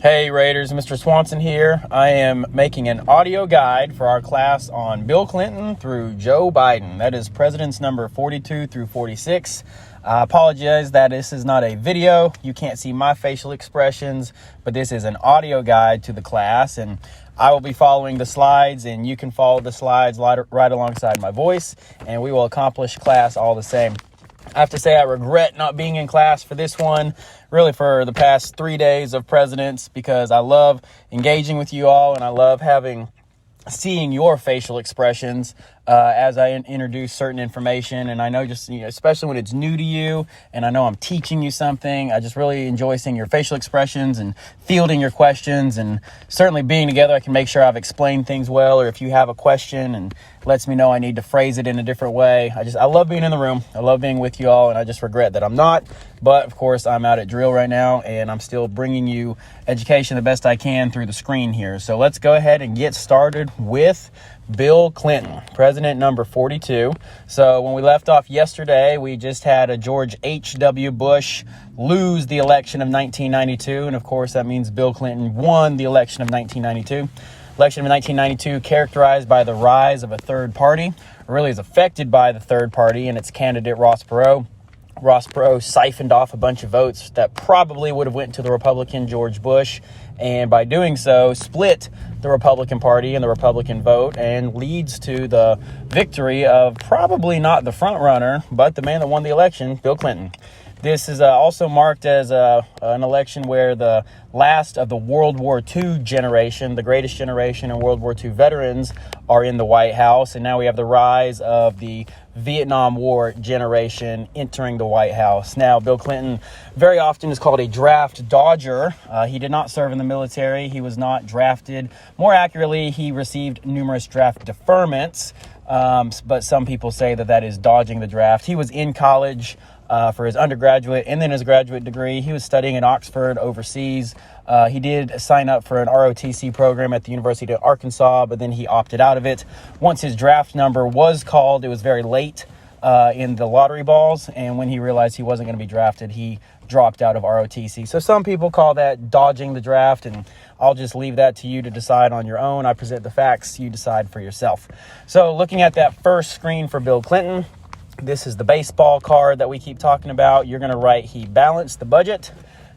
Hey Raiders, Mr. Swanson here. I am making an audio guide for our class on Bill Clinton through Joe Biden. That is presidents number 42 through 46. I apologize that this is not a video. You can't see my facial expressions, but this is an audio guide to the class, and I will be following the slides, and you can follow the slides right alongside my voice, and we will accomplish class all the same. I have to say I regret not being in class for this one, really for the past 3 days of presidents, because I love engaging with you all and I love seeing your facial expressions as I introduce certain information. And I know especially when it's new to you and I know I'm teaching you something, I just really enjoy seeing your facial expressions and fielding your questions, and certainly being together I can make sure I've explained things well, or if you have a question and lets me know I need to phrase it in a different way. I love being in the room. I love being with you all, and I just regret that I'm not. But of course, I'm out at drill right now, and I'm still bringing you education the best I can through the screen here. So let's go ahead and get started with Bill Clinton, president number 42. So when we left off yesterday, we just had a George H.W. Bush lose the election of 1992. And of course, that means Bill Clinton won the election of 1992. Election of 1992 characterized by the rise of a third party, or really is affected by the third party and its candidate Ross Perot. Ross Perot siphoned off a bunch of votes that probably would have went to the Republican George Bush, and by doing so split the Republican Party and the Republican vote, and leads to the victory of probably not the front runner, but the man that won the election, Bill Clinton. This is also marked as an election where the last of the World War II generation, the greatest generation and World War II veterans, are in the White House. And now we have the rise of the Vietnam War generation entering the White House. Now, Bill Clinton very often is called a draft dodger. He did not serve in the military. He was not drafted. More accurately, he received numerous draft deferments. But some people say that is dodging the draft. He was in college for his undergraduate and then his graduate degree. He was studying in Oxford overseas. He did sign up for an ROTC program at the University of Arkansas, but then he opted out of it. Once his draft number was called, it was very late in the lottery balls, and when he realized he wasn't going to be drafted, he dropped out of ROTC. So some people call that dodging the draft, and I'll just leave that to you to decide on your own. I present the facts, you decide for yourself. So looking at that first screen for Bill Clinton, this is the baseball card that we keep talking about. You're going to write he balanced the budget.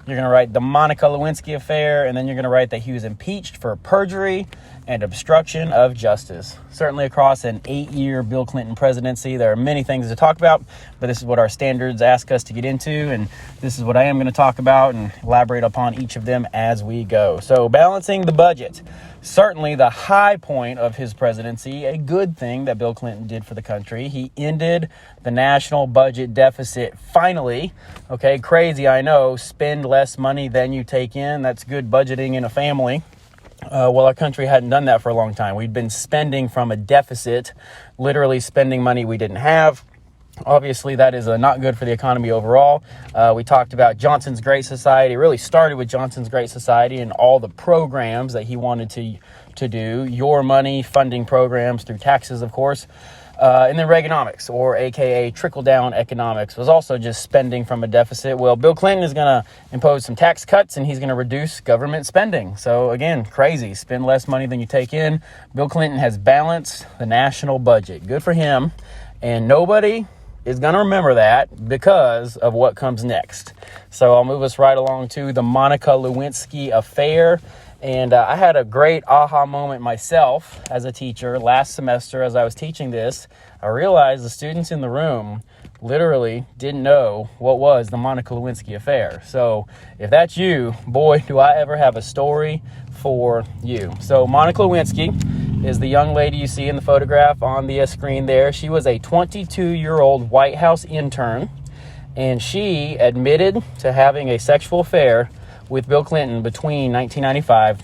You're going to write the Monica Lewinsky affair, and then you're going to write that he was impeached for perjury and obstruction of justice. Certainly across an 8-year Bill Clinton presidency, there are many things to talk about, but this is what our standards ask us to get into, and this is what I am going to talk about and elaborate upon each of them as we go. So balancing the budget. Certainly the high point of his presidency, a good thing that Bill Clinton did for the country. He ended the national budget deficit finally. Okay, crazy, I know. Spend less money than you take in. That's good budgeting in a family. Well, our country hadn't done that for a long time. We'd been spending from a deficit, literally spending money we didn't have. Obviously, that is not good for the economy overall. We talked about Johnson's Great Society. It really started with Johnson's Great Society and all the programs that he wanted to do. Your money funding programs through taxes, of course. And then Reaganomics, or AKA trickle-down economics, was also just spending from a deficit. Well, Bill Clinton is going to impose some tax cuts, and he's going to reduce government spending. So again, crazy. Spend less money than you take in. Bill Clinton has balanced the national budget. Good for him. And nobody is going to remember that because of what comes next. So I'll move us right along to the Monica Lewinsky affair. And I had a great aha moment myself as a teacher last semester as I was teaching this. I realized the students in the room literally didn't know what was the Monica Lewinsky affair. So if that's you, boy, do I ever have a story for you. So Monica Lewinsky is the young lady you see in the photograph on the screen there. She was a 22-year-old White House intern, and she admitted to having a sexual affair with Bill Clinton between 1995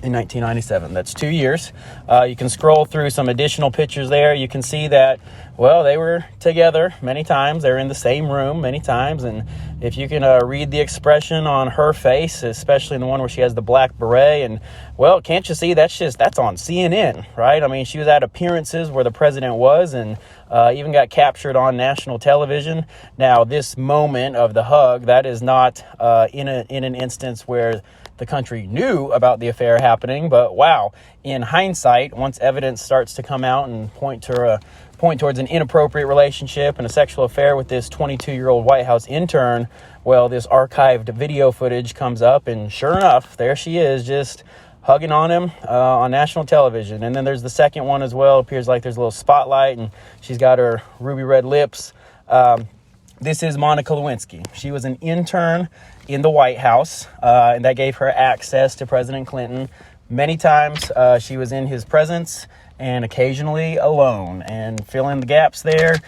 and 1997. That's 2 years. You can scroll through some additional pictures there. You can see that Well, they were together many times. They were in the same room many times. And if you can read the expression on her face, especially in the one where she has the black beret, and, well, can't you see that's on CNN, right? I mean, she was at appearances where the president was, and even got captured on national television. Now, this moment of the hug, that is not in an instance where the country knew about the affair happening, but wow, in hindsight, once evidence starts to come out and point towards an inappropriate relationship and a sexual affair with this 22-year-old White House intern, well, this archived video footage comes up, and sure enough, there she is, just hugging on him on national television. And then there's the second one as well. It appears like there's a little spotlight, and she's got her ruby red lips. This is Monica Lewinsky. She was an intern in the White House, and that gave her access to President Clinton. Many times she was in his presence and occasionally alone. And fill in the gaps there.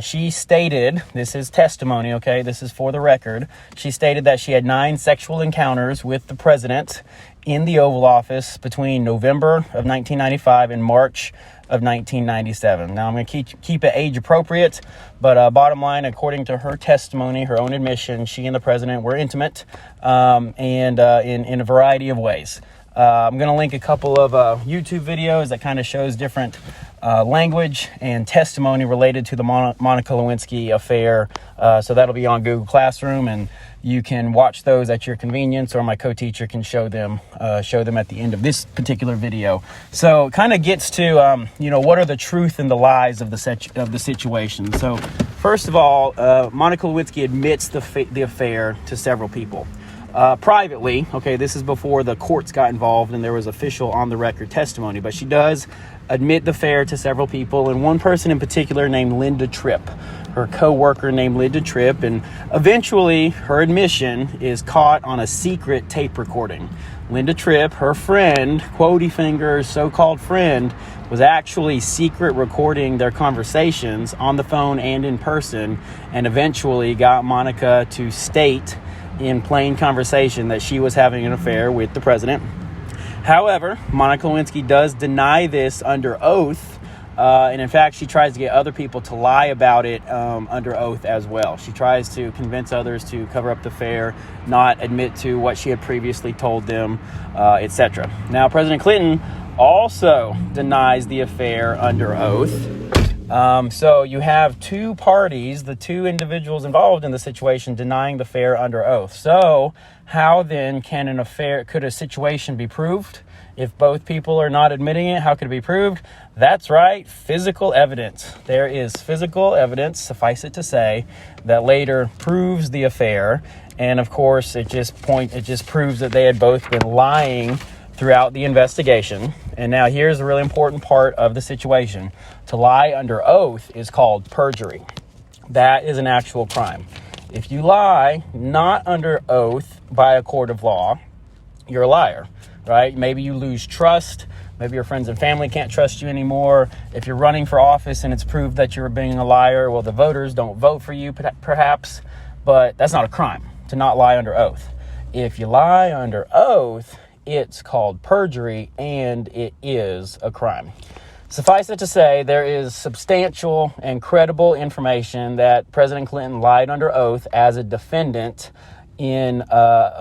She stated, this is testimony, okay, this is for the record. She stated that she had 9 sexual encounters with the president in the Oval Office between November of 1995 and March of 1997. Now, I'm going to keep it age appropriate, but bottom line, according to her testimony, her own admission, she and the president were intimate, and in a variety of ways. I'm going to link a couple of YouTube videos that kind of shows different language and testimony related to the Monica Lewinsky affair. So that'll be on Google Classroom, and you can watch those at your convenience, or my co-teacher can show them at the end of this particular video. So it kind of gets to, what are the truth and the lies of the situation. So first of all, Monica Lewinsky admits the affair to several people. Privately, okay, this is before the courts got involved and there was official on-the-record testimony, but she does admit the affair to several people, and one person in particular named Linda Tripp, her co-worker named Linda Tripp, and eventually her admission is caught on a secret tape recording. Linda Tripp, her friend, Quotey Finger's so-called friend, was actually secret recording their conversations on the phone and in person, and eventually got Monica to state in plain conversation that she was having an affair with the president. However, Monica Lewinsky does deny this under oath, and in fact, she tries to get other people to lie about it under oath as well. She tries to convince others to cover up the affair, not admit to what she had previously told them, etc. Now, President Clinton also denies the affair under oath. So you have two parties, the two individuals involved in the situation, denying the affair under oath. So how then could a situation be proved? If both people are not admitting it, how could it be proved? That's right, physical evidence. There is physical evidence, suffice it to say, that later proves the affair. And of course, it just proves that they had both been lying throughout the investigation. And now here's the really important part of the situation. To lie under oath is called perjury. That is an actual crime. If you lie not under oath by a court of law, you're a liar, right? Maybe you lose trust. Maybe your friends and family can't trust you anymore. If you're running for office and it's proved that you're being a liar, well, the voters don't vote for you, perhaps, but that's not a crime to not lie under oath. If you lie under oath, it's called perjury, and it is a crime. Suffice it to say, there is substantial and credible information that President Clinton lied under oath as a defendant in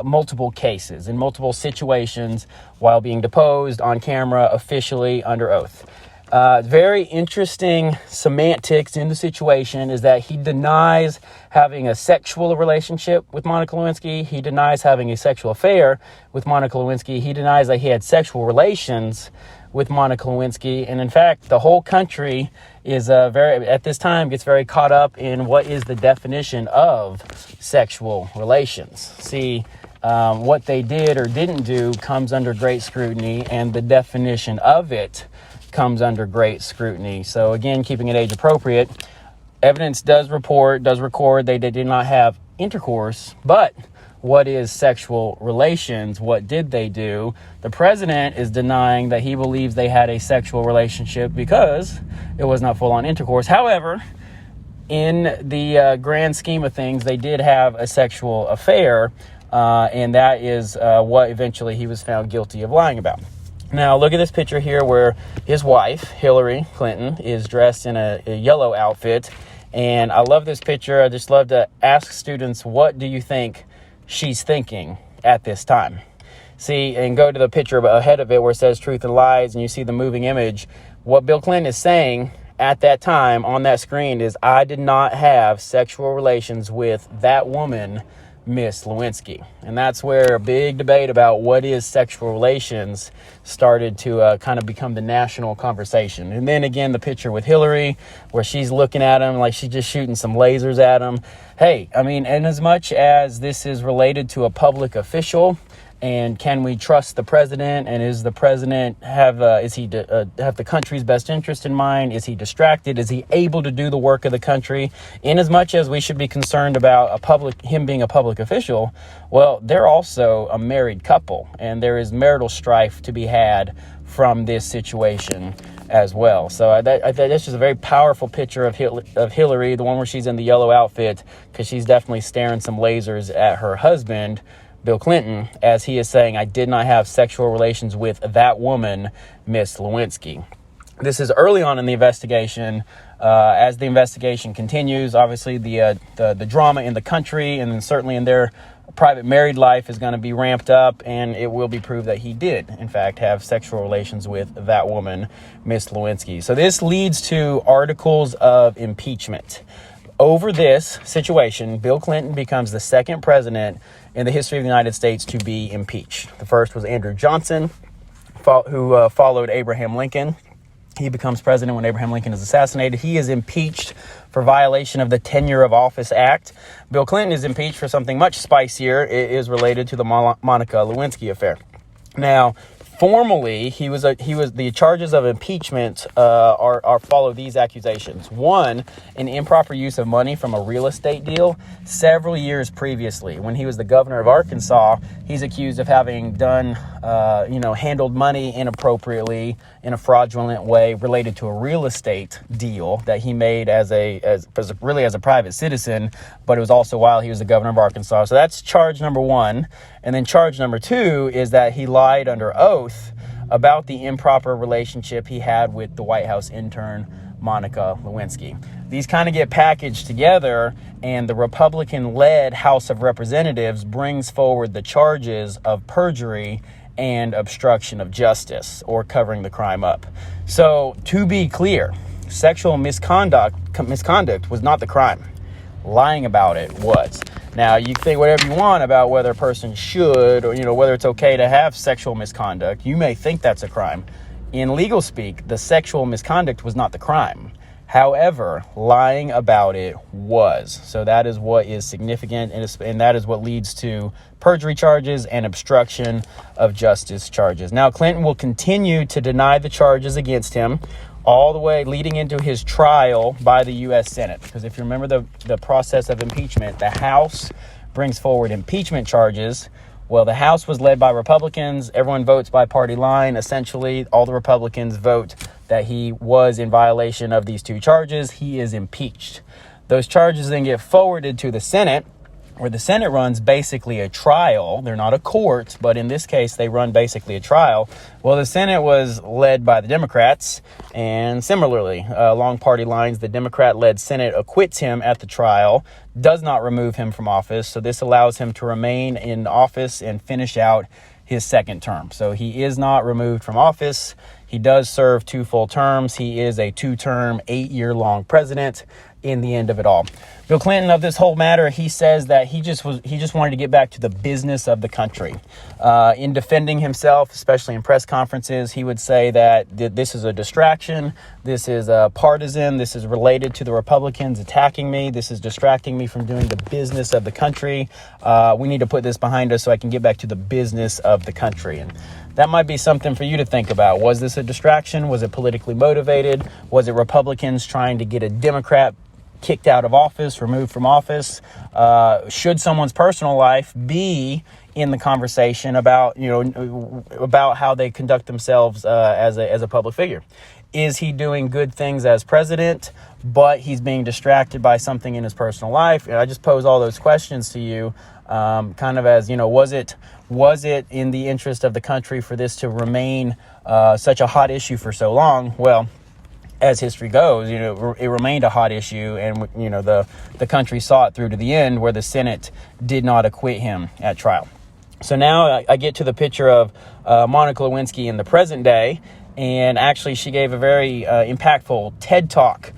multiple cases, in multiple situations, while being deposed on camera, officially under oath. Very interesting semantics in the situation is that he denies having a sexual relationship with Monica Lewinsky. He denies having a sexual affair with Monica Lewinsky. He denies that he had sexual relations with Monica Lewinsky. And in fact, the whole country is at this time gets very caught up in what is the definition of sexual relations. See, what they did or didn't do comes under great scrutiny, and the definition of it comes under great scrutiny. So again, keeping it age appropriate, evidence does record they did not have intercourse, but what is sexual relations? What did they do? The president is denying that he believes they had a sexual relationship because it was not full-on intercourse. However, in the grand scheme of things, they did have a sexual affair, and that is what eventually he was found guilty of lying about. Now, look at this picture here where his wife, Hillary Clinton, is dressed in a yellow outfit. And I love this picture. I just love to ask students, what do you think she's thinking at this time? See, and go to the picture ahead of it where it says truth and lies, and you see the moving image. What Bill Clinton is saying at that time on that screen is, I did not have sexual relations with that woman, Miss Lewinsky. And that's where a big debate about what is sexual relations started to kind of become the national conversation. And then again, the picture with Hillary, where she's looking at him like she's just shooting some lasers at him. Hey, I mean, and as much as this is related to a public official, and can we trust the president? And is the president have the country's best interest in mind? Is he distracted? Is he able to do the work of the country? In as much as we should be concerned about him being a public official, well, they're also a married couple, and there is marital strife to be had from this situation as well. So that's just a very powerful picture of Hillary, the one where she's in the yellow outfit, because she's definitely staring some lasers at her husband, Bill Clinton, as he is saying, I did not have sexual relations with that woman, Miss Lewinsky. This is early on in the investigation. As the investigation continues, obviously the drama in the country and then certainly in their private married life is going to be ramped up, and it will be proved that he did, in fact, have sexual relations with that woman, Miss Lewinsky. So this leads to articles of impeachment. Over this situation, Bill Clinton becomes the second president in the history of the United States to be impeached. The first was Andrew Johnson, who followed Abraham Lincoln. He becomes president when Abraham Lincoln is assassinated. He is impeached for violation of the Tenure of Office Act. Bill Clinton is impeached for something much spicier. It is related to the Monica Lewinsky affair. Now, formally, the charges of impeachment follow these accusations. One, an improper use of money from a real estate deal. Several years previously, when he was the governor of Arkansas, he's accused of having handled money inappropriately in a fraudulent way related to a real estate deal that he made as a private citizen, but it was also while he was the governor of Arkansas. So that's charge number one. And then charge number two is that he lied under oath about the improper relationship he had with the White House intern, Monica Lewinsky. These kind of get packaged together, and the Republican-led House of Representatives brings forward the charges of perjury and obstruction of justice, or covering the crime up. So, to be clear, sexual misconduct was not the crime. Lying about it was. Now, you can think whatever you want about whether a person should, or whether it's okay to have sexual misconduct. You may think that's a crime. In legal speak, the sexual misconduct was not the crime. However, lying about it was. So that is what is significant, and that is what leads to perjury charges and obstruction of justice charges. Now, Clinton will continue to deny the charges against him all the way leading into his trial by the U.S. Senate. Because if you remember the process of impeachment, the House brings forward impeachment charges. Well, the House was led by Republicans. Everyone votes by party line. Essentially, all the Republicans vote that he was in violation of these two charges. He is impeached. Those charges then get forwarded to the Senate, where the Senate runs basically a trial. They're not a court, but in this case, they run basically a trial. Well, the Senate was led by the Democrats, and similarly, along party lines, the Democrat-led Senate acquits him at the trial, does not remove him from office, so this allows him to remain in office and finish out his second term. So he is not removed from office. He does serve 2 full terms. He is a 2-term, 8-year-long president in the end of it all. Bill Clinton, of this whole matter, he says that he just wanted to get back to the business of the country. In defending himself, especially in press conferences, he would say that this is a distraction, this is partisan, this is related to the Republicans attacking me, this is distracting me from doing the business of the country. We need to put this behind us so I can get back to the business of the country. And that might be something for you to think about. Was this a distraction? Was it politically motivated? Was it Republicans trying to get a Democrat kicked out of office, removed from office? Should someone's personal life be in the conversation about how they conduct themselves as a public figure? Is he doing good things as president, but he's being distracted by something in his personal life? And I just pose all those questions to you, kind of as, was it in the interest of the country for this to remain such a hot issue for so long? Well, as history goes, it remained a hot issue, and the country saw it through to the end, where the Senate did not acquit him at trial. So now I get to the picture of Monica Lewinsky in the present day, and actually she gave a very impactful TED Talk.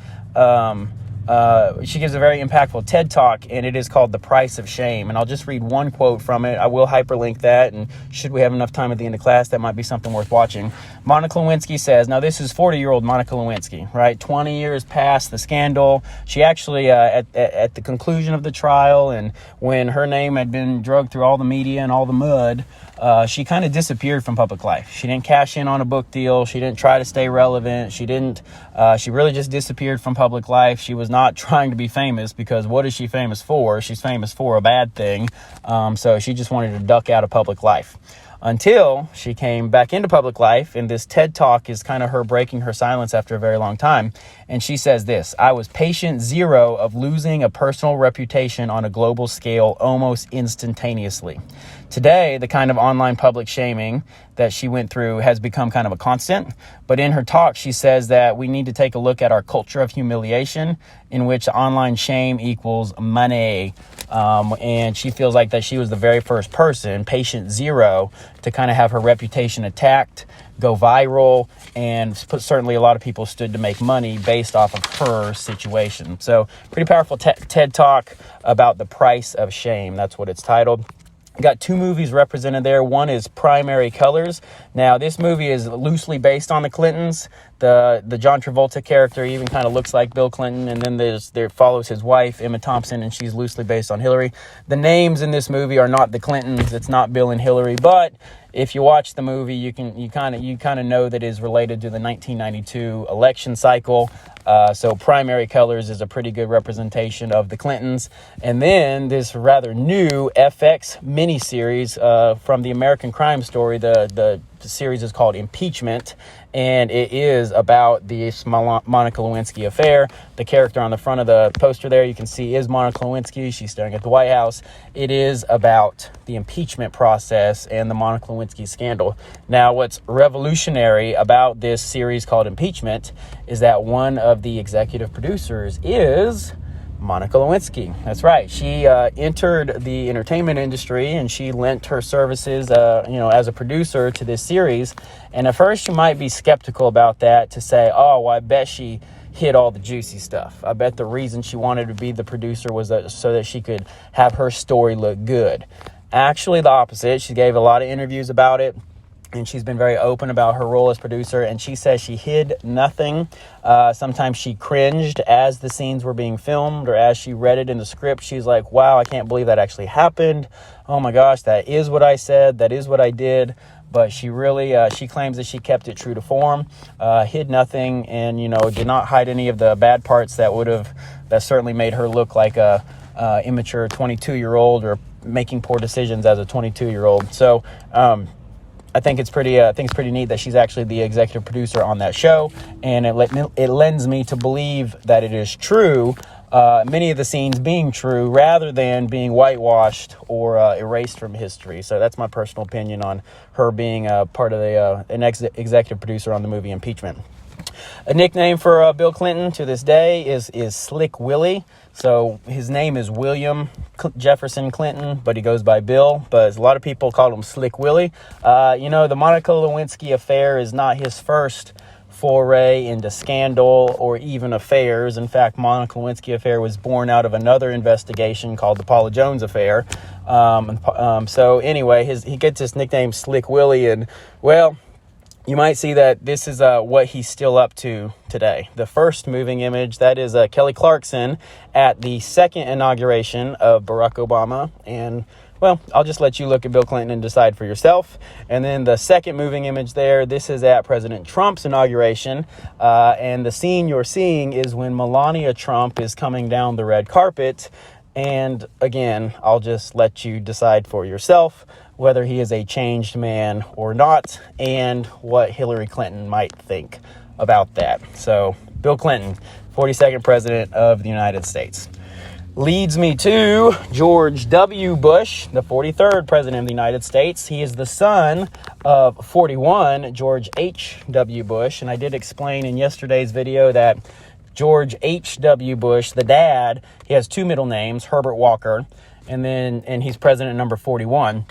She gives a very impactful TED Talk, and it is called The Price of Shame. And I'll just read one quote from it. I will hyperlink that, and should we have enough time at the end of class, that might be something worth watching. Monica Lewinsky says, now this is 40-year-old Monica Lewinsky, right? 20 years past the scandal. She actually, at the conclusion of the trial, and when her name had been dragged through all the media and all the mud, she kind of disappeared from public life. She didn't cash in on a book deal. She didn't try to stay relevant. She really just disappeared from public life. She was not trying to be famous, because what is she famous for? She's famous for a bad thing. So she just wanted to duck out of public life until she came back into public life. And this TED Talk is kind of her breaking her silence after a very long time. And she says this: I was patient zero of losing a personal reputation on a global scale almost instantaneously. Today, the kind of online public shaming that she went through has become kind of a constant. But in her talk, she says that we need to take a look at our culture of humiliation, in which online shame equals money. And she feels like that she was the very first person, patient zero, to kind of have her reputation attacked, go viral, and certainly a lot of people stood to make money based off of her situation. So pretty powerful TED Talk about the price of shame. That's what it's titled. Got two movies represented there. One is Primary Colors. Now, this movie is loosely based on the Clintons. The John Travolta character even kind of looks like Bill Clinton, and then there follows his wife, Emma Thompson, and she's loosely based on Hillary. The names in this movie are not the Clintons. It's not Bill and Hillary, but if you watch the movie, you kind of know that it is related to the 1992 election cycle. So Primary Colors is a pretty good representation of the Clintons. And then this rather new FX miniseries from the American Crime Story. The series is called Impeachment, and it is about the Monica Lewinsky affair. The character on the front of the poster there, you can see, is Monica Lewinsky. She's staring at the White House. It is about the impeachment process and the Monica Lewinsky scandal. Now, what's revolutionary about this series called Impeachment is that one of the executive producers is Monica Lewinsky. That's right. She entered the entertainment industry, and she lent her services, as a producer to this series. And at first you might be skeptical about that, to say, oh, well, I bet she hid all the juicy stuff. I bet the reason she wanted to be the producer was so that she could have her story look good. Actually, the opposite. She gave a lot of interviews about it, and she's been very open about her role as producer, and she says she hid nothing. Sometimes she cringed as the scenes were being filmed, or as she read it in the script. She's like, wow, I can't believe that actually happened. Oh my gosh, that is what I said. That is what I did. But she really, she claims that she kept it true to form, hid nothing, and, did not hide any of the bad parts that certainly made her look like a immature 22-year-old, or making poor decisions as a 22-year-old. So, I think it's pretty neat that she's actually the executive producer on that show, and it lends me to believe that it is true. Many of the scenes being true, rather than being whitewashed or erased from history. So that's my personal opinion on her being part of an executive producer on the movie Impeachment. A nickname for Bill Clinton to this day is Slick Willie. So his name is William Jefferson Clinton, but he goes by Bill. But a lot of people call him Slick Willie. The Monica Lewinsky affair is not his first foray into scandal or even affairs. In fact, Monica Lewinsky affair was born out of another investigation called the Paula Jones affair. So anyway, he gets his nickname Slick Willie, and well, you might see that this is what he's still up to today. The first moving image, that is Kelly Clarkson at the second inauguration of Barack Obama. And, well, I'll just let you look at Bill Clinton and decide for yourself. And then the second moving image there, this is at President Trump's inauguration. And the scene you're seeing is when Melania Trump is coming down the red carpet. And again, I'll just let you decide for yourself whether he is a changed man or not, and what Hillary Clinton might think about that. So Bill Clinton, 42nd president of the United States. Leads me to George W. Bush, the 43rd president of the United States. He is the son of 41, George H.W. Bush. And I did explain in yesterday's video that George H.W. Bush, the dad, he has two middle names, Herbert Walker, and he's president number 41.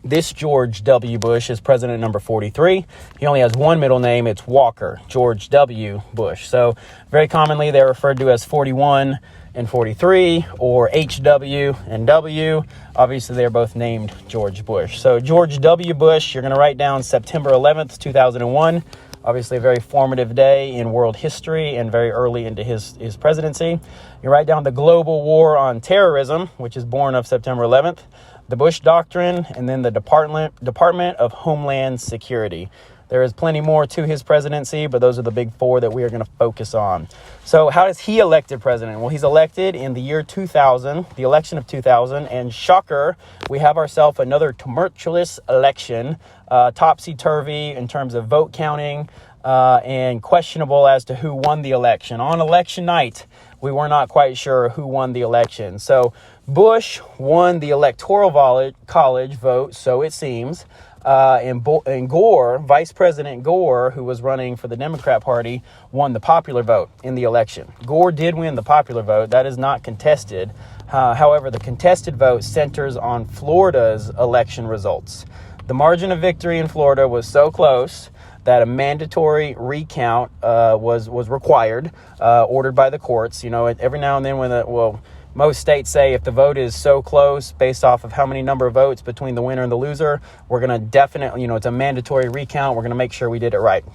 This George W. Bush is president number 43. He only has one middle name. It's Walker, George W. Bush. So very commonly they're referred to as 41 and 43, or HW and W. Obviously, they're both named George Bush. So George W. Bush, you're going to write down September 11th, 2001. Obviously, a very formative day in world history and very early into his presidency. You write down the global war on terrorism, which is born of September 11th, the Bush Doctrine, and then the Department of Homeland Security. There is plenty more to his presidency, but those are the big four that we are going to focus on. So how is he elected president? Well, he's elected in the year 2000, the election of 2000, and shocker, we have ourselves another tumultuous election, topsy-turvy in terms of vote counting, and questionable as to who won the election. On election night, we were not quite sure who won the election. So Bush won the Electoral College vote, so it seems. And Gore, Vice President Gore, who was running for the Democrat Party, won the popular vote in the election. Gore did win the popular vote. That is not contested. However, the contested vote centers on Florida's election results. The margin of victory in Florida was so close that a mandatory recount was required, ordered by the courts. You know, every now and then most states say if the vote is so close based off of how many number of votes between the winner and the loser, we're going to definitely, it's a mandatory recount. We're going to make sure we did it right.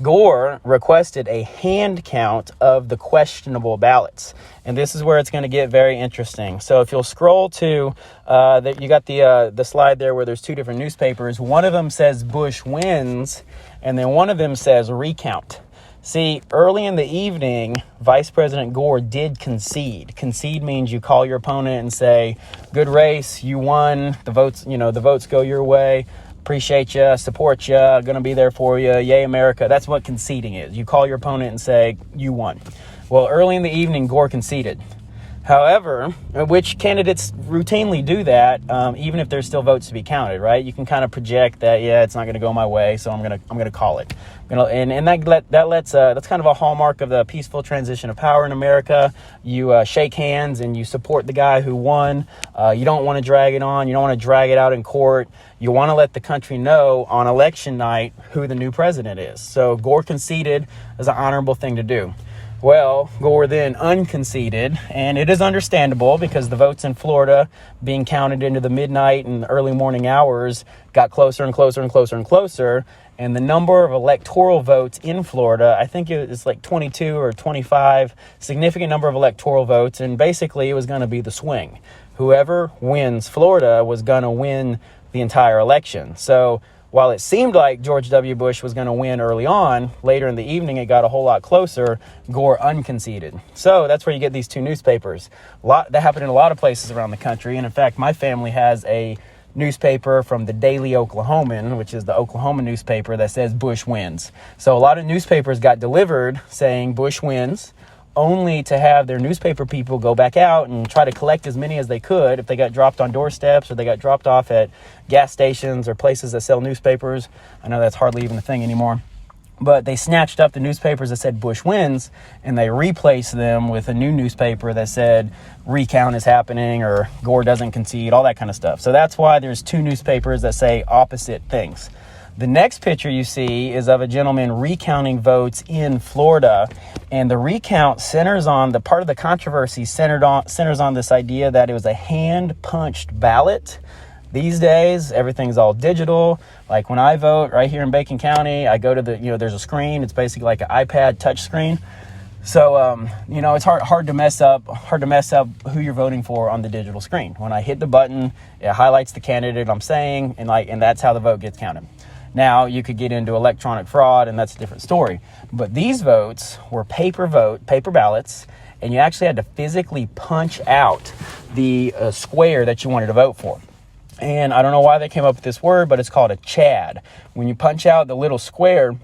Gore requested a hand count of the questionable ballots. And this is where it's going to get very interesting. So if you'll scroll to, you got the slide there where there's two different newspapers. One of them says Bush wins, and then one of them says recount. See, early in the evening, Vice President Gore did concede. Concede means you call your opponent and say, good race, you won, the votes go your way, appreciate you, support you, gonna be there for you, yay America. That's what conceding is. You call your opponent and say, you won. Well, early in the evening, Gore conceded. However, which candidates routinely do that, even if there's still votes to be counted, right? You can kind of project that, yeah, it's not going to go my way, so I'm gonna call it. That's kind of a hallmark of the peaceful transition of power in America. You shake hands and you support the guy who won. You don't want to drag it on. You don't want to drag it out in court. You want to let the country know on election night who the new president is. So Gore conceded as an honorable thing to do. Well, Gore then unconceded, and it is understandable because the votes in Florida being counted into the midnight and early morning hours got closer and closer and closer and closer, and the number of electoral votes in Florida, I think it's like 22 or 25, significant number of electoral votes, and basically it was going to be the swing. Whoever wins Florida was going to win the entire election. So while it seemed like George W. Bush was going to win early on, later in the evening it got a whole lot closer. Gore unconceded. So that's where you get these two newspapers. That happened in a lot of places around the country. And in fact, my family has a newspaper from the Daily Oklahoman, which is the Oklahoma newspaper, that says Bush wins. So a lot of newspapers got delivered saying Bush wins, only to have their newspaper people go back out and try to collect as many as they could if they got dropped on doorsteps or they got dropped off at gas stations or places that sell newspapers. I know that's hardly even a thing anymore. But they snatched up the newspapers that said Bush wins and they replaced them with a new newspaper that said recount is happening or Gore doesn't concede, all that kind of stuff. So that's why there's two newspapers that say opposite things. The next picture you see is of a gentleman recounting votes in Florida, and the recount centers on the part of the controversy centers on this idea that it was a hand-punched ballot. These days, everything's all digital. Like when I vote right here in Bacon County, I go to there's a screen. It's basically like an iPad touch screen. So, it's hard to mess up who you're voting for on the digital screen. When I hit the button, it highlights the candidate I'm saying, and that's how the vote gets counted. Now, you could get into electronic fraud, and that's a different story. But these votes were paper ballots, and you actually had to physically punch out the square that you wanted to vote for. And I don't know why they came up with this word, but it's called a chad. When you punch out the little square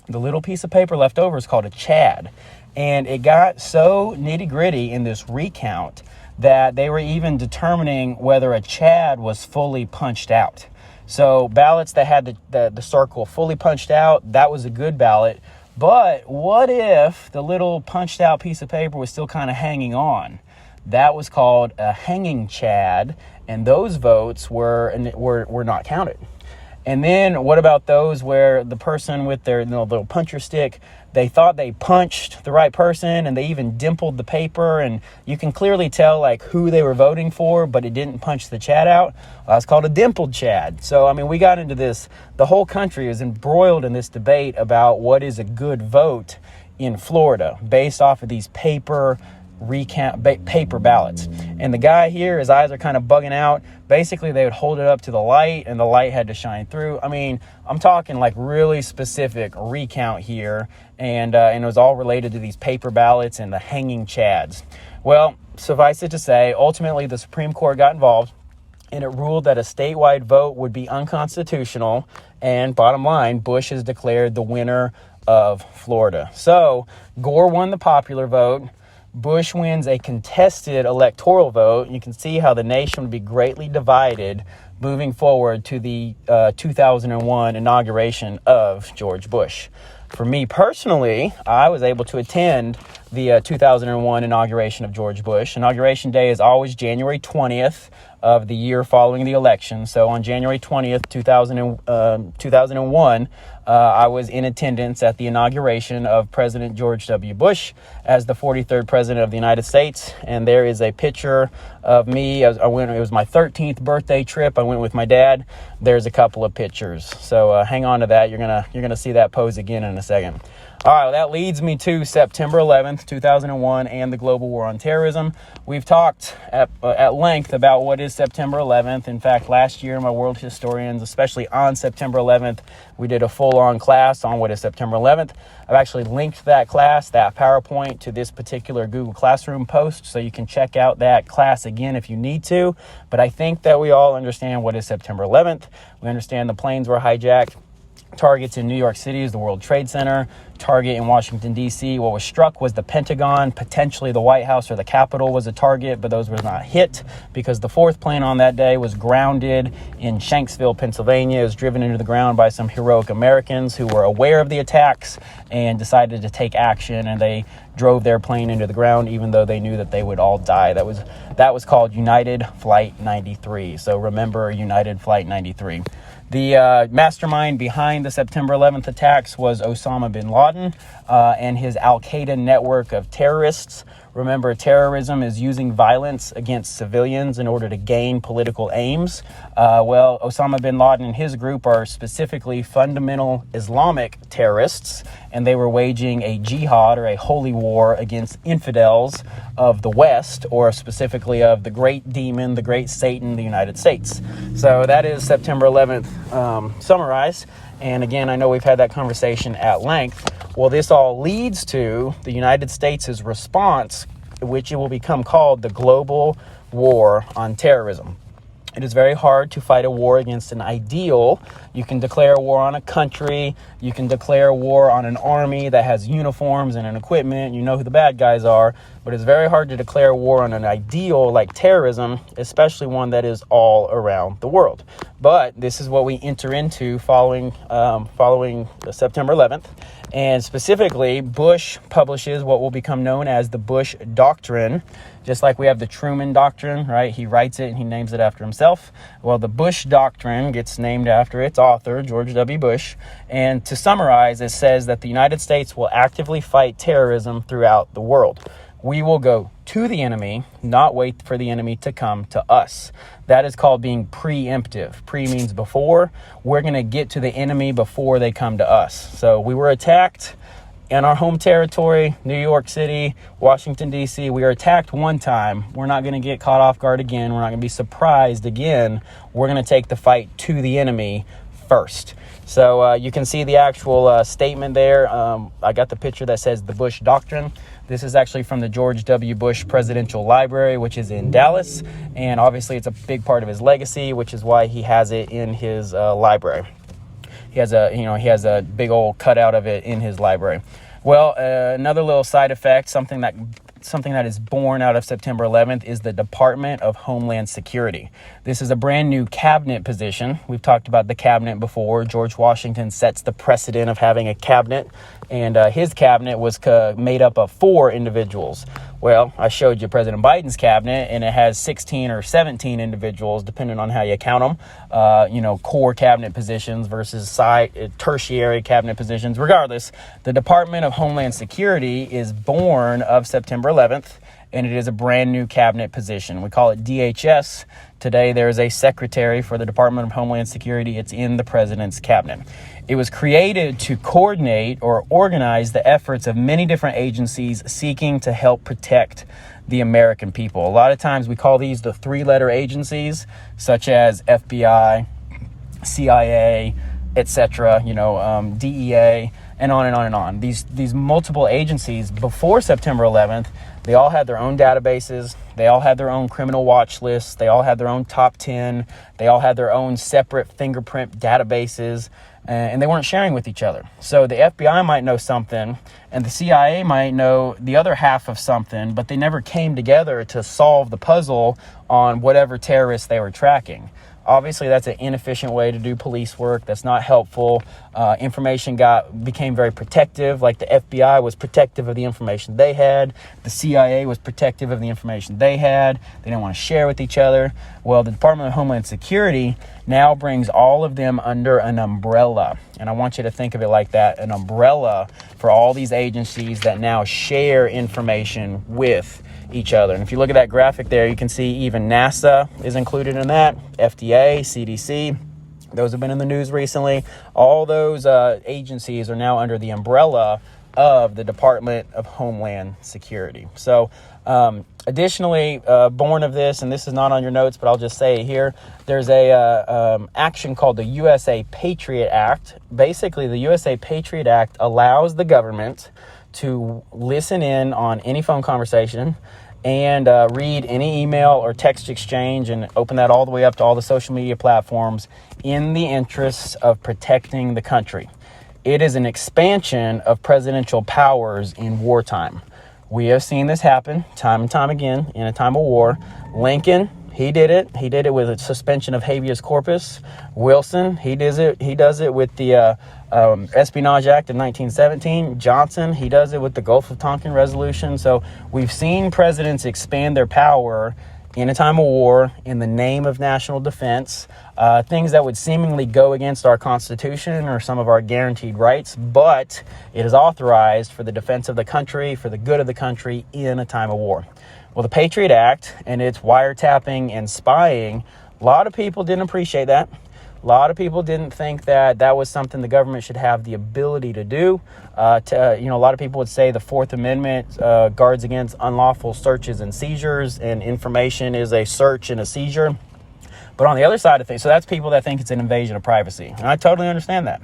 The little piece of paper left over is called a chad. And it got so nitty gritty in this recount that they were even determining whether a chad was fully punched out. So ballots that had the circle fully punched out, that was a good ballot. But what if the little punched out piece of paper was still kind of hanging on? That was called a hanging chad, and those votes were not counted. And then what about those where the person with their little puncher stick, they thought they punched the right person and they even dimpled the paper, and you can clearly tell like who they were voting for, but it didn't punch the chad out? Well, that's called a dimpled chad. So, I mean, we got into this, the whole country is embroiled in this debate about what is a good vote in Florida based off of these paper ballots. And the guy here, his eyes are kind of bugging out. Basically, they would hold it up to the light and the light had to shine through. I mean, I'm talking like really specific recount here, and it was all related to these paper ballots and the hanging chads. Well, suffice it to say, ultimately the Supreme Court got involved and it ruled that a statewide vote would be unconstitutional, and bottom line, Bush is declared the winner of Florida. So Gore won the popular vote. Bush wins a contested electoral vote. You can see how the nation would be greatly divided moving forward to the 2001 inauguration of George Bush. For me personally, I was able to attend the 2001 inauguration of George Bush. Inauguration Day is always January 20th of the year following the election. So on January 20th, 2001, I was in attendance at the inauguration of President George W. Bush as the 43rd president of the United States. And there is a picture of me. It was my 13th birthday trip. I went with my dad. There's a couple of pictures. So hang on to that. You're gonna see that pose again in a second. All right, well, that leads me to September 11th, 2001, and the global war on terrorism. We've talked at length about what is September 11th. In fact, last year, my world historians, especially on September 11th, we did a full-on class on what is September 11th. I've actually linked that class, that PowerPoint, to this particular Google Classroom post, so you can check out that class again if you need to. But I think that we all understand what is September 11th. We understand the planes were hijacked. Targets in New York City is the World Trade Center. Target in Washington, D.C. What was struck was the Pentagon. Potentially the White House or the Capitol was a target, but those were not hit because the fourth plane on that day was grounded in Shanksville, Pennsylvania. It was driven into the ground by some heroic Americans who were aware of the attacks and decided to take action, and they drove their plane into the ground even though they knew that they would all die. That was called United Flight 93. So remember United Flight 93. The mastermind behind the September 11th attacks was Osama bin Laden and his Al-Qaeda network of terrorists. Remember, terrorism is using violence against civilians in order to gain political aims. Well, Osama bin Laden and his group are specifically fundamental Islamic terrorists, and they were waging a jihad or a holy war against infidels of the West, or specifically of the great demon, the great Satan, the United States. So that is September 11th summarized. And again, I know we've had that conversation at length. Well, this all leads to the United States' response, which it will become called the global war on terrorism. It is very hard to fight a war against an ideal. You can declare war on a country. You can declare war on an army that has uniforms and an equipment. You know who the bad guys are. But it's very hard to declare war on an ideal like terrorism, especially one that is all around the world. But this is what we enter into following September 11th. And specifically, Bush publishes what will become known as the Bush Doctrine. Just like we have the Truman Doctrine, right? He writes it and he names it after himself. Well, the Bush Doctrine gets named after its author, George W. Bush. And to summarize, it says that the United States will actively fight terrorism throughout the world. We will go to the enemy, not wait for the enemy to come to us. That is called being preemptive. Pre means before. We're going to get to the enemy before they come to us. So we were attacked in our home territory, New York City, Washington, D.C. We were attacked one time. We're not going to get caught off guard again. We're not going to be surprised again. We're going to take the fight to the enemy first. So you can see the actual statement there. I got the picture that says the Bush Doctrine. This is actually from the George W. Bush Presidential Library, which is in Dallas. And obviously it's a big part of his legacy, which is why he has it in his library. he has a big old cutout of it in his library. Well, another little side effect, something that is born out of September 11th, is the Department of Homeland Security. This is a brand new cabinet position. We've talked about the cabinet before. George Washington sets the precedent of having a cabinet, and his cabinet was made up of 4 individuals. Well, I showed you President Biden's cabinet, and it has 16 or 17 individuals, depending on how you count them, core cabinet positions versus tertiary cabinet positions. Regardless, the Department of Homeland Security is born of September 11th, and it is a brand new cabinet position. We call it DHS. Today, there is a secretary for the Department of Homeland Security. It's in the president's cabinet. It was created to coordinate or organize the efforts of many different agencies seeking to help protect the American people. A lot of times we call these the 3-letter agencies, such as FBI, CIA, etc., DEA, and on and on and on. These multiple agencies before September 11th, they all had their own databases. They all had their own criminal watch lists. They all had their own top 10. They all had their own separate fingerprint databases, and they weren't sharing with each other. So the FBI might know something, and the CIA might know the other half of something, but they never came together to solve the puzzle on whatever terrorists they were tracking. Obviously, that's an inefficient way to do police work. That's not helpful. Information became very protective. Like the FBI was protective of the information they had. The CIA was protective of the information they had. They didn't want to share with each other. Well, the Department of Homeland Security now brings all of them under an umbrella. And I want you to think of it like that, an umbrella for all these agencies that now share information with each other. And if you look at that graphic there, you can see even NASA is included in that, FDA, CDC. Those have been in the news recently. All those agencies are now under the umbrella of the Department of Homeland Security. So additionally, born of this, and this is not on your notes, but I'll just say it here, there's a action called the Usa Patriot Act. Basically, the Usa Patriot Act allows the government to listen in on any phone conversation and read any email or text exchange and open that all the way up to all the social media platforms in the interests of protecting the country. It is an expansion of presidential powers in wartime. We have seen this happen time and time again in a time of war. Lincoln, he did it. He did it with a suspension of habeas corpus. Wilson, he does it with the Espionage Act of 1917. Johnson, he does it with the Gulf of Tonkin resolution. So we've seen presidents expand their power in a time of war in the name of national defense, things that would seemingly go against our Constitution or some of our guaranteed rights, but it is authorized for the defense of the country, for the good of the country in a time of war. Well, the Patriot Act and its wiretapping and spying, a lot of people didn't appreciate that. A lot of people didn't think that that was something the government should have the ability to do. A lot of people would say the Fourth Amendment guards against unlawful searches and seizures, and information is a search and a seizure. But on the other side of things, so that's people that think it's an invasion of privacy. And I totally understand that.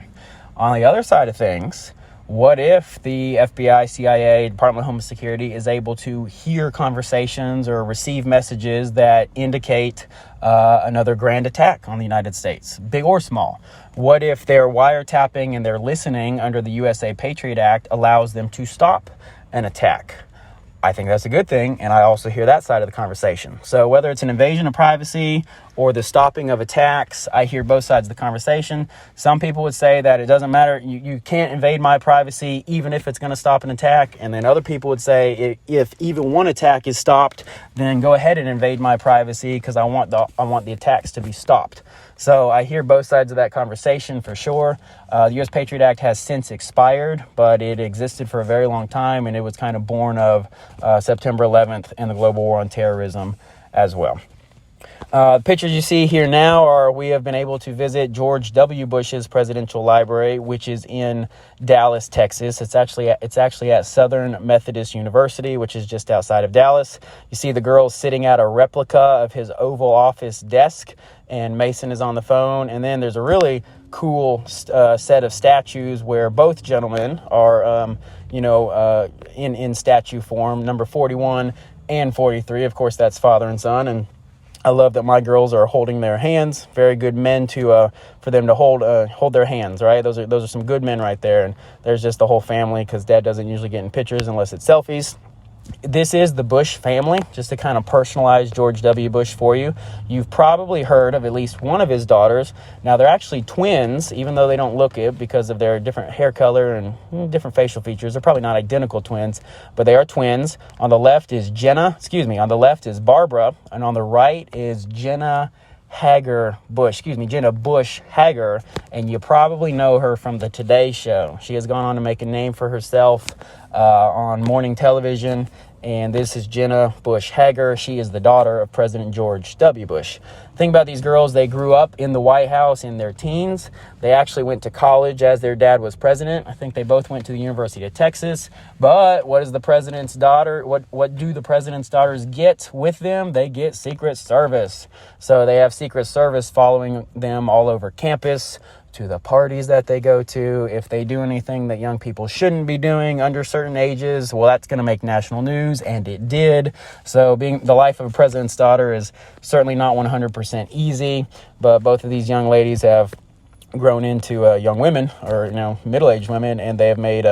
On the other side of things, what if the FBI, CIA, Department of Homeland Security is able to hear conversations or receive messages that indicate another grand attack on the United States, big or small? What if their wiretapping and their listening under the USA Patriot Act allows them to stop an attack? I think that's a good thing, and I also hear that side of the conversation. So whether it's an invasion of privacy or the stopping of attacks, I hear both sides of the conversation. Some people would say that it doesn't matter, you can't invade my privacy even if it's going to stop an attack. And then other people would say if even one attack is stopped, then go ahead and invade my privacy because I want the attacks to be stopped. So I hear both sides of that conversation for sure. The U.S. Patriot Act has since expired, but it existed for a very long time, and it was kind of born of September 11th and the global war on terrorism as well. The pictures you see here now are we have been able to visit George W. Bush's presidential library, which is in Dallas, Texas. It's actually at Southern Methodist University, which is just outside of Dallas. You see the girls sitting at a replica of his Oval Office desk, and Mason is on the phone. And then there's a really cool set of statues where both gentlemen are, in statue form, number 41 and 43. Of course, that's father and son, and I love that my girls are holding their hands. Very good men to for them to hold their hands, right? Those are some good men right there. And there's just the whole family, because Dad doesn't usually get in pictures unless it's selfies. This is the Bush family, just to kind of personalize George W. Bush for you. You've probably heard of at least one of his daughters. Now, they're actually twins, even though they don't look it because of their different hair color and different facial features. They're probably not identical twins, but they are twins. On the left is on the left is Barbara, and on the right is Jenna Bush Hager, and you probably know her from the Today Show. She has gone on to make a name for herself on morning television, and this is Jenna Bush Hager. She is the daughter of President George W. Bush. The thing about these girls, they grew up in the White House in their teens. They actually went to college as their dad was president. I think they both went to the University of Texas. But what is the president's daughter? What do the president's daughters get with them? They get Secret Service. So they have Secret Service following them all over campus, to the parties that they go to. If they do anything that young people shouldn't be doing under certain ages, well, that's going to make national news, and it did. So being the life of a president's daughter is certainly not 100% easy, but both of these young ladies have grown into young women, or middle-aged women, and they have made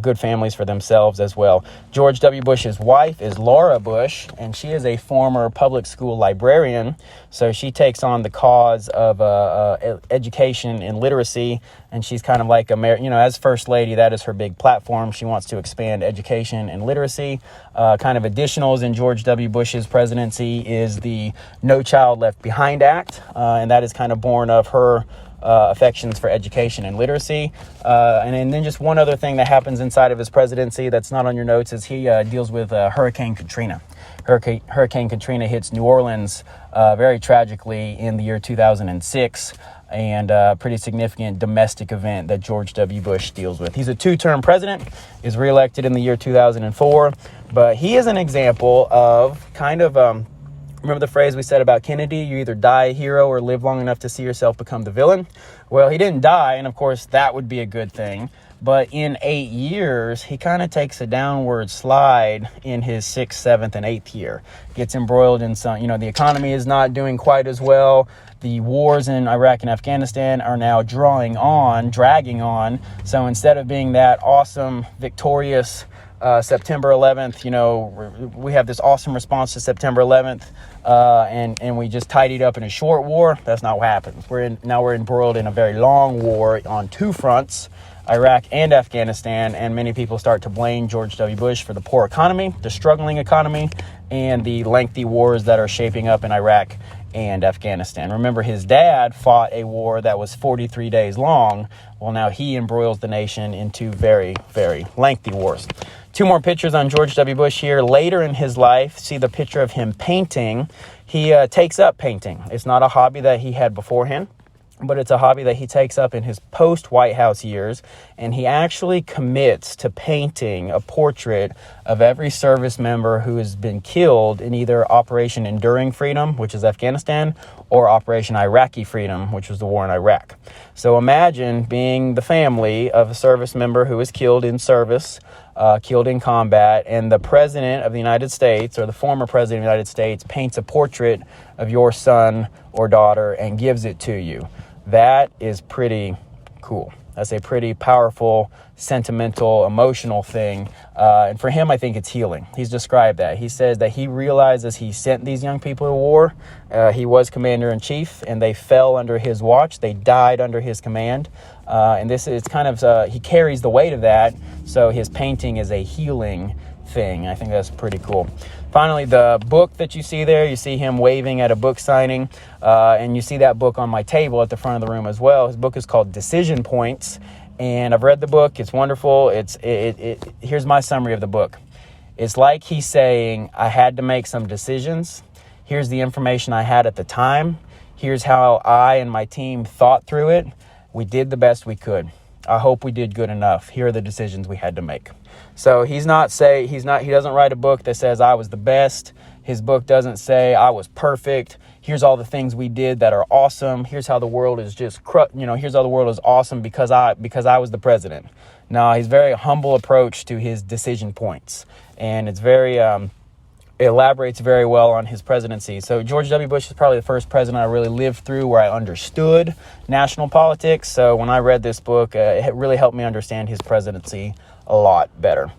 good families for themselves as well. George W. Bush's wife is Laura Bush, and she is a former public school librarian. So she takes on the cause of education and literacy, and she's kind of like as First Lady, that is her big platform. She wants to expand education and literacy. Kind of additionals in George W. Bush's presidency is the No Child Left Behind Act, and that is kind of born of her affections for education and literacy. And then just one other thing that happens inside of his presidency that's not on your notes is he deals with Hurricane Katrina. Hurricane Katrina hits New Orleans very tragically in the year 2006, and a pretty significant domestic event that George W. Bush deals with. He's a two-term president, is reelected in the year 2004, but he is an example of remember the phrase we said about Kennedy, you either die a hero or live long enough to see yourself become the villain? Well, he didn't die, and of course that would be a good thing. But in 8 years, he kind of takes a downward slide in his 6th, 7th, and 8th year. Gets embroiled in some, the economy is not doing quite as well. The wars in Iraq and Afghanistan are now dragging on. So instead of being that awesome, victorious September 11th, we have this awesome response to September 11th, and we just tidied up in a short war. That's not what happened. We're embroiled in a very long war on two fronts, Iraq and Afghanistan, and many people start to blame George W. Bush for the poor economy, the struggling economy, and the lengthy wars that are shaping up in Iraq and Afghanistan. Remember, his dad fought a war that was 43 days long. Well, now he embroils the nation into very, very lengthy wars. Two more pictures on George W. Bush here. Later in his life, see the picture of him painting. He takes up painting. It's not a hobby that he had beforehand, but it's a hobby that he takes up in his post-White House years, and he actually commits to painting a portrait of every service member who has been killed in either Operation Enduring Freedom, which is Afghanistan, or Operation Iraqi Freedom, which was the war in Iraq. So imagine being the family of a service member who was killed in service, killed in combat, and the President of the United States, or the former President of the United States, paints a portrait of your son or daughter and gives it to you. That is pretty cool. That's a pretty powerful, sentimental, emotional thing. And for him, I think it's healing. He's described that. He says that he realizes he sent these young people to war. He was commander-in-chief, and they fell under his watch. They died under his command. And this is kind of, he carries the weight of that. So his painting is a healing thing. I think that's pretty cool. Finally, the book that you see there, you see him waving at a book signing, and you see that book on my table at the front of the room as well. His book is called Decision Points, and I've read the book. It's wonderful. Here's my summary of the book. It's like he's saying, I had to make some decisions. Here's the information I had at the time. Here's how I and my team thought through it. We did the best we could. I hope we did good enough. Here are the decisions we had to make. So he doesn't write a book that says I was the best. His book doesn't say I was perfect. Here's all the things we did that are awesome. Here's how the world is here's how the world is awesome because I was the president. No, he's very humble approach to his decision points. And it's very elaborates very well on his presidency. So George W. Bush is probably the first president I really lived through where I understood national politics. So when I read this book, it really helped me understand his presidency a lot better.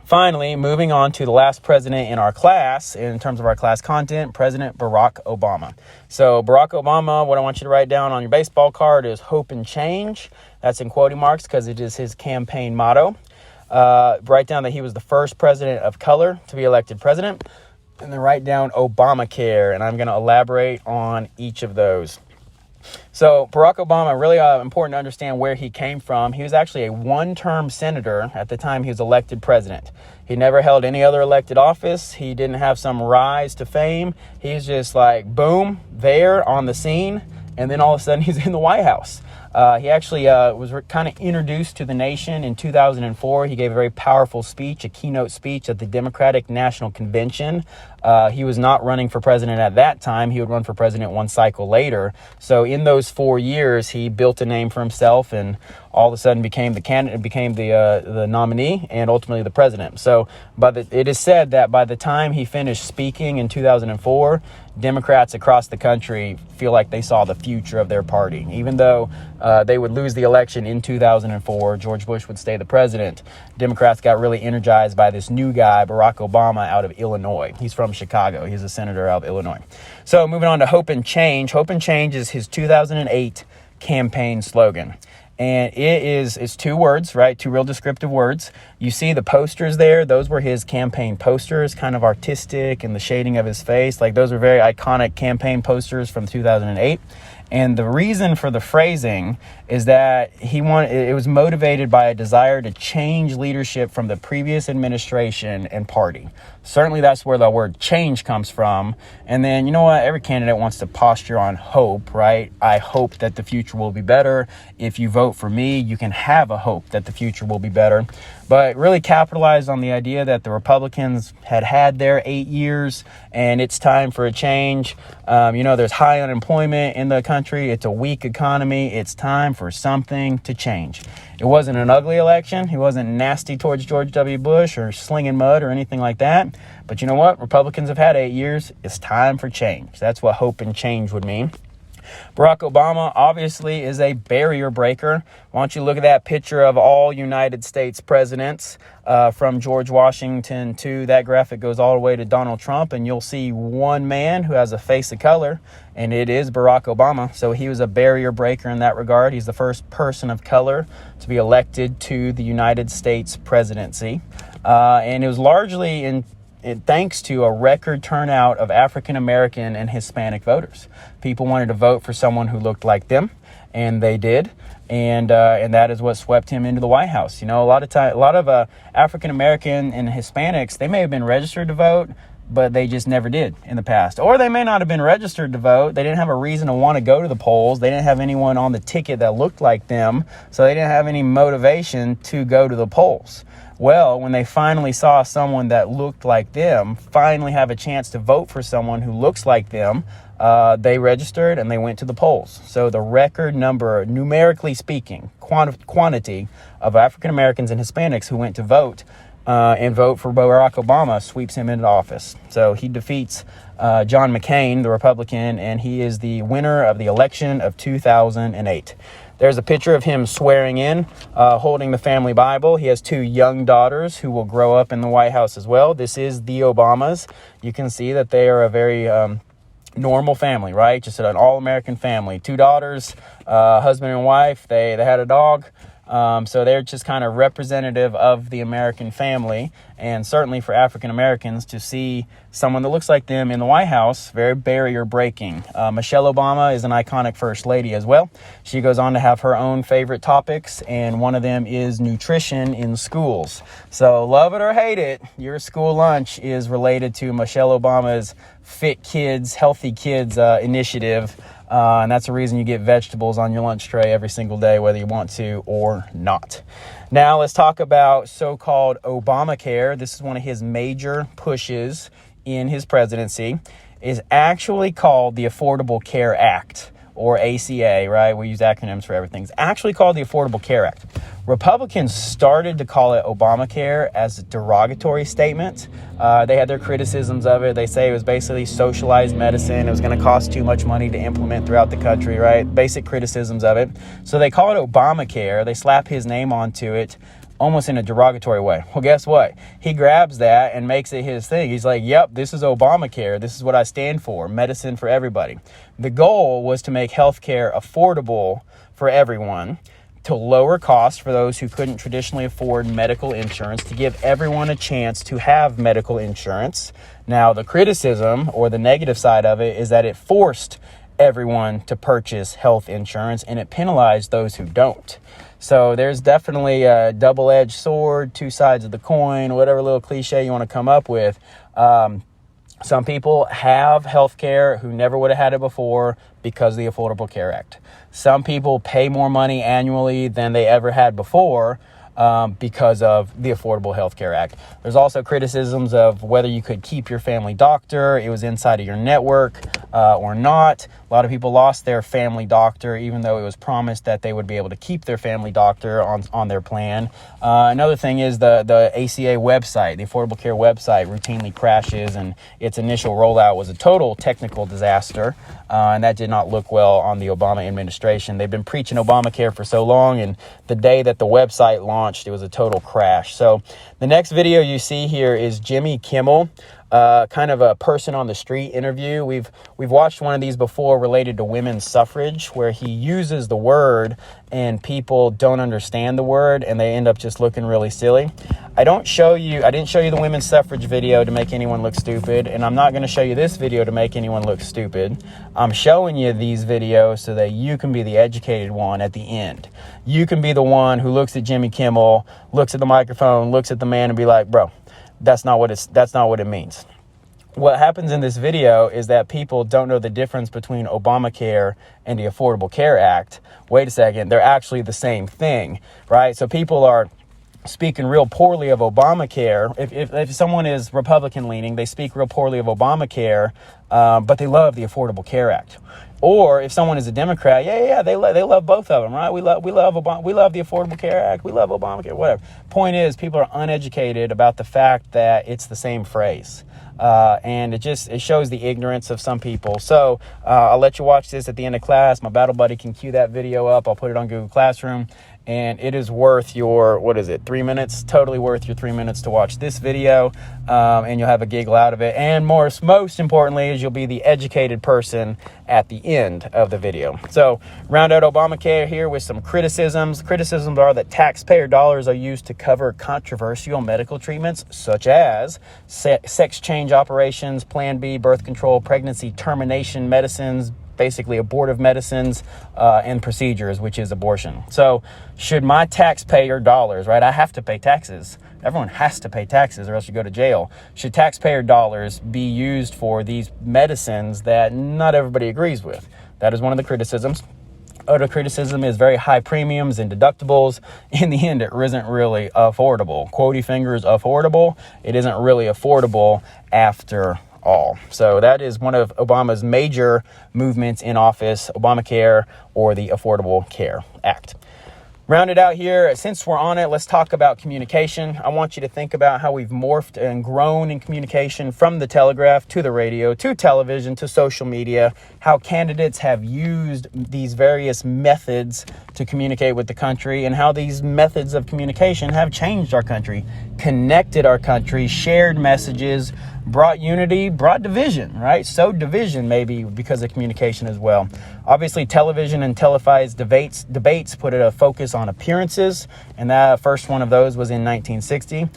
Finally, moving on to the last president in our class, in terms of our class content, President Barack Obama. So Barack Obama, what I want you to write down on your baseball card is hope and change. That's in quoting marks because it is his campaign motto. Write down that he was the first president of color to be elected president. And then write down Obamacare, and I'm going to elaborate on each of those. So Barack Obama, really important to understand where he came from. He was actually a one-term senator at the time he was elected president. He never held any other elected office. He didn't have some rise to fame. He's just like, boom, there on the scene. And then all of a sudden he's in the White House. He actually was kind of introduced to the nation in 2004. He gave a very powerful speech, a keynote speech at the Democratic National Convention. He was not running for president at that time. He would run for president one cycle later. So in those 4 years, he built a name for himself and all of a sudden became the candidate, became the nominee, and ultimately the president. So it is said that by the time he finished speaking in 2004, Democrats across the country feel like they saw the future of their party. Even though they would lose the election in 2004, George Bush would stay the president. Democrats got really energized by this new guy, Barack Obama, out of Illinois. He's from Chicago. He's a senator out of Illinois. So moving on to Hope and Change. Hope and Change is his 2008 campaign slogan. And it's 2 words, right? 2 real descriptive words. You see the posters there. Those were his campaign posters, kind of artistic and the shading of his face. Like those were very iconic campaign posters from 2008. And the reason for the phrasing is that it was motivated by a desire to change leadership from the previous administration and party. Certainly that's where the word change comes from. And then, you know what? Every candidate wants to posture on hope, right? I hope that the future will be better. If you vote for me, you can have a hope that the future will be better. But really capitalized on the idea that the Republicans had their 8 years and it's time for a change. There's high unemployment in the country. It's a weak economy. It's time for something to change. It wasn't an ugly election. He wasn't nasty towards George W. Bush or slinging mud or anything like that. But you know what? Republicans have had 8 years. It's time for change. That's what hope and change would mean. Barack Obama obviously is a barrier breaker. Why don't you look at that picture of all United States presidents from George Washington to that graphic goes all the way to Donald Trump, and you'll see one man who has a face of color, and it is Barack Obama. So he was a barrier breaker in that regard. He's the first person of color to be elected to the United States presidency. And it was largely thanks to a record turnout of African American and Hispanic voters. People wanted to vote for someone who looked like them, and they did. And that is what swept him into the White House. A lot of African American and Hispanics, they may have been registered to vote, but they just never did in the past. Or they may not have been registered to vote. They didn't have a reason to want to go to the polls. They didn't have anyone on the ticket that looked like them, so they didn't have any motivation to go to the polls. Well, when they finally saw someone that looked like them, finally have a chance to vote for someone who looks like them, they registered and they went to the polls. So the record number, numerically speaking, quantity of African Americans and Hispanics who went to vote and vote for Barack Obama sweeps him into office. So he defeats John McCain, the Republican, and he is the winner of the election of 2008. There's a picture of him swearing in, holding the family Bible. He has 2 young daughters who will grow up in the White House as well. This is the Obamas. You can see that they are a very normal family, right? Just an all-American family. 2 daughters, husband and wife. They had a dog. So they're just kind of representative of the American family, and certainly for African Americans to see someone that looks like them in the White House, very barrier breaking. Michelle Obama is an iconic first lady as well. She goes on to have her own favorite topics, and one of them is nutrition in schools. So love it or hate it, your school lunch is related to Michelle Obama's Fit Kids, Healthy Kids initiative. And that's the reason you get vegetables on your lunch tray every single day, whether you want to or not. Now let's talk about so-called Obamacare. This is one of his major pushes in his presidency. Is actually called the Affordable Care Act, or ACA, right? We use acronyms for everything. It's actually called the Affordable Care Act. Republicans started to call it Obamacare as a derogatory statement. They had their criticisms of it. They say it was basically socialized medicine. It was going to cost too much money to implement throughout the country, right? Basic criticisms of it. So they call it Obamacare. They slap his name onto it, almost in a derogatory way. Well, guess what? He grabs that and makes it his thing. He's like, yep, this is Obamacare. This is what I stand for. Medicine for everybody. The goal was to make healthcare affordable for everyone, to lower costs for those who couldn't traditionally afford medical insurance, to give everyone a chance to have medical insurance. Now, the criticism or the negative side of it is that it forced everyone to purchase health insurance and it penalized those who don't. So there's definitely a double-edged sword, two sides of the coin, whatever little cliche you want to come up with. Some people have health care who never would have had it before because of the Affordable Care Act. Some people pay more money annually than they ever had before because of the Affordable Health Care Act. There's also criticisms of whether you could keep your family doctor, it was inside of your network or not. A lot of people lost their family doctor, even though it was promised that they would be able to keep their family doctor on their plan. Another thing is the ACA website, the Affordable Care website, routinely crashes, and its initial rollout was a total technical disaster, and that did not look well on the Obama administration. They've been preaching Obamacare for so long, and the day that the website launched, it was a total crash. So the next video you see here is Jimmy Kimmel. Kind of a person on the street interview. We've watched one of these before related to women's suffrage, where he uses the word and people don't understand the word and they end up just looking really silly. I didn't show you the women's suffrage video to make anyone look stupid, and I'm not going to show you this video to make anyone look stupid. I'm showing you these videos so that you can be the educated one at the end. You can be the one who looks at Jimmy Kimmel, looks at the microphone, looks at the man and be like, bro, that's not what it means. What happens in this video is that people don't know the difference between Obamacare and the Affordable Care Act. Wait a second, they're actually the same thing, right? So people are speaking real poorly of Obamacare. If someone is Republican leaning, they speak real poorly of Obamacare, but they love the Affordable Care Act. Or if someone is a Democrat, they love both of them, right? We love the Affordable Care Act, we love Obamacare, whatever. Point is, people are uneducated about the fact that it's the same phrase. And it shows the ignorance of some people. So I'll let you watch this at the end of class. My battle buddy can cue that video up. I'll put it on Google Classroom. And it is worth your, 3 minutes? Totally worth your 3 minutes to watch this video. And you'll have a giggle out of it. And most importantly is you'll be the educated person at the end of the video. So round out Obamacare here with some criticisms. Criticisms are that taxpayer dollars are used to cover controversial medical treatments such as sex change operations, Plan B, birth control, pregnancy termination medicines, basically abortive medicines and procedures, which is abortion. So should my taxpayer dollars, right? I have to pay taxes. Everyone has to pay taxes or else you go to jail. Should taxpayer dollars be used for these medicines that not everybody agrees with? That is one of the criticisms. Other criticism is very high premiums and deductibles. In the end, it isn't really affordable. Quotey fingers affordable. It isn't really affordable after all. So that is one of Obama's major movements in office, Obamacare or the Affordable Care Act. Rounded out here, since we're on it, let's talk about communication. I want you to think about how we've morphed and grown in communication from the telegraph to the radio to television to social media, how candidates have used these various methods to communicate with the country, and how these methods of communication have changed our country, connected our country, shared messages, brought unity, brought division, right? Sowed division maybe because of communication as well. Obviously, television and televised debates put a focus on appearances, and that first one of those was in 1960.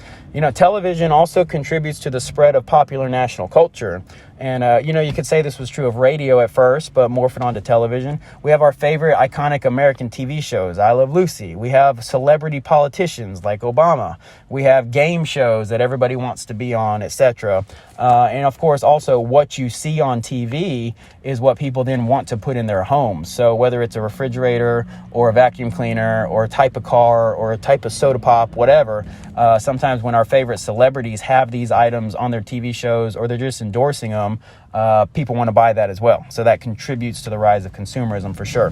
Television also contributes to the spread of popular national culture. And, you could say this was true of radio at first, but morphing onto television. We have our favorite iconic American TV shows, I Love Lucy. We have celebrity politicians like Obama. We have game shows that everybody wants to be on, etc. And, of course, also what you see on TV is what people then want to put in their homes. So whether it's a refrigerator or a vacuum cleaner or a type of car or a type of soda pop, whatever, sometimes when our favorite celebrities have these items on their TV shows or they're just endorsing them, people want to buy that as well. So that contributes to the rise of consumerism for sure.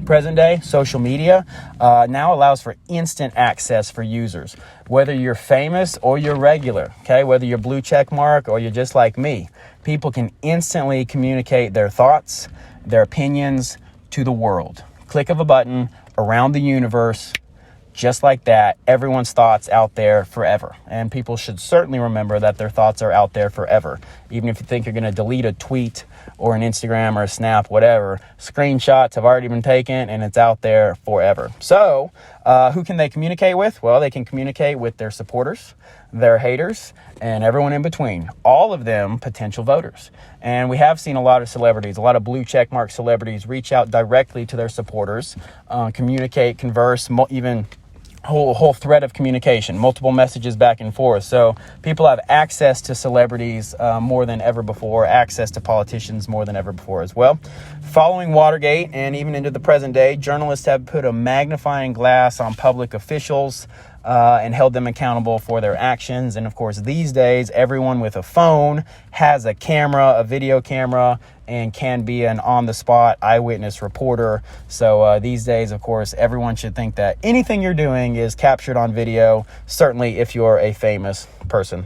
Present day, social media now allows for instant access for users, whether you're famous or you're regular, okay? Whether you're blue check mark or you're just like me, people can instantly communicate their thoughts, their opinions to the world. Click of a button around the universe, just like that, everyone's thoughts out there forever. And people should certainly remember that their thoughts are out there forever. Even if you think you're going to delete a tweet or an Instagram or a Snap, whatever, screenshots have already been taken and it's out there forever. So who can they communicate with? Well, they can communicate with their supporters, their haters, and everyone in between. All of them potential voters. And we have seen a lot of celebrities, a lot of blue checkmark celebrities reach out directly to their supporters, communicate, converse, even whole thread of communication, multiple messages back and forth. So people have access to celebrities more than ever before, access to politicians more than ever before as well. Following Watergate and even into the present day, journalists have put a magnifying glass on public officials and held them accountable for their actions. And of course, these days, everyone with a phone has a camera, a video camera, and can be an on-the-spot eyewitness reporter. So these days, of course, everyone should think that anything you're doing is captured on video, certainly if you're a famous person.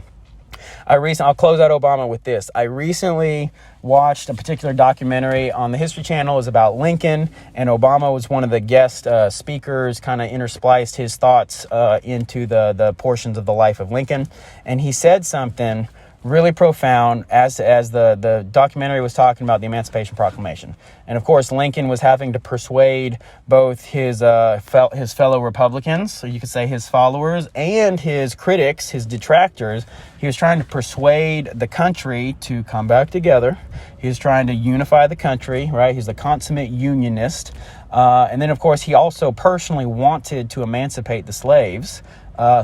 I'll close out Obama with this. I recently watched a particular documentary on the History Channel. It was about Lincoln, and Obama was one of the guest speakers, kind of interspliced his thoughts into the portions of the life of Lincoln. And he said something really profound as the documentary was talking about the Emancipation Proclamation. And of course, Lincoln was having to persuade both his fellow Republicans, so you could say his followers, and his critics, his detractors. He was trying to persuade the country to come back together. He was trying to unify the country, right? He's a consummate unionist. And then, of course, he also personally wanted to emancipate the slaves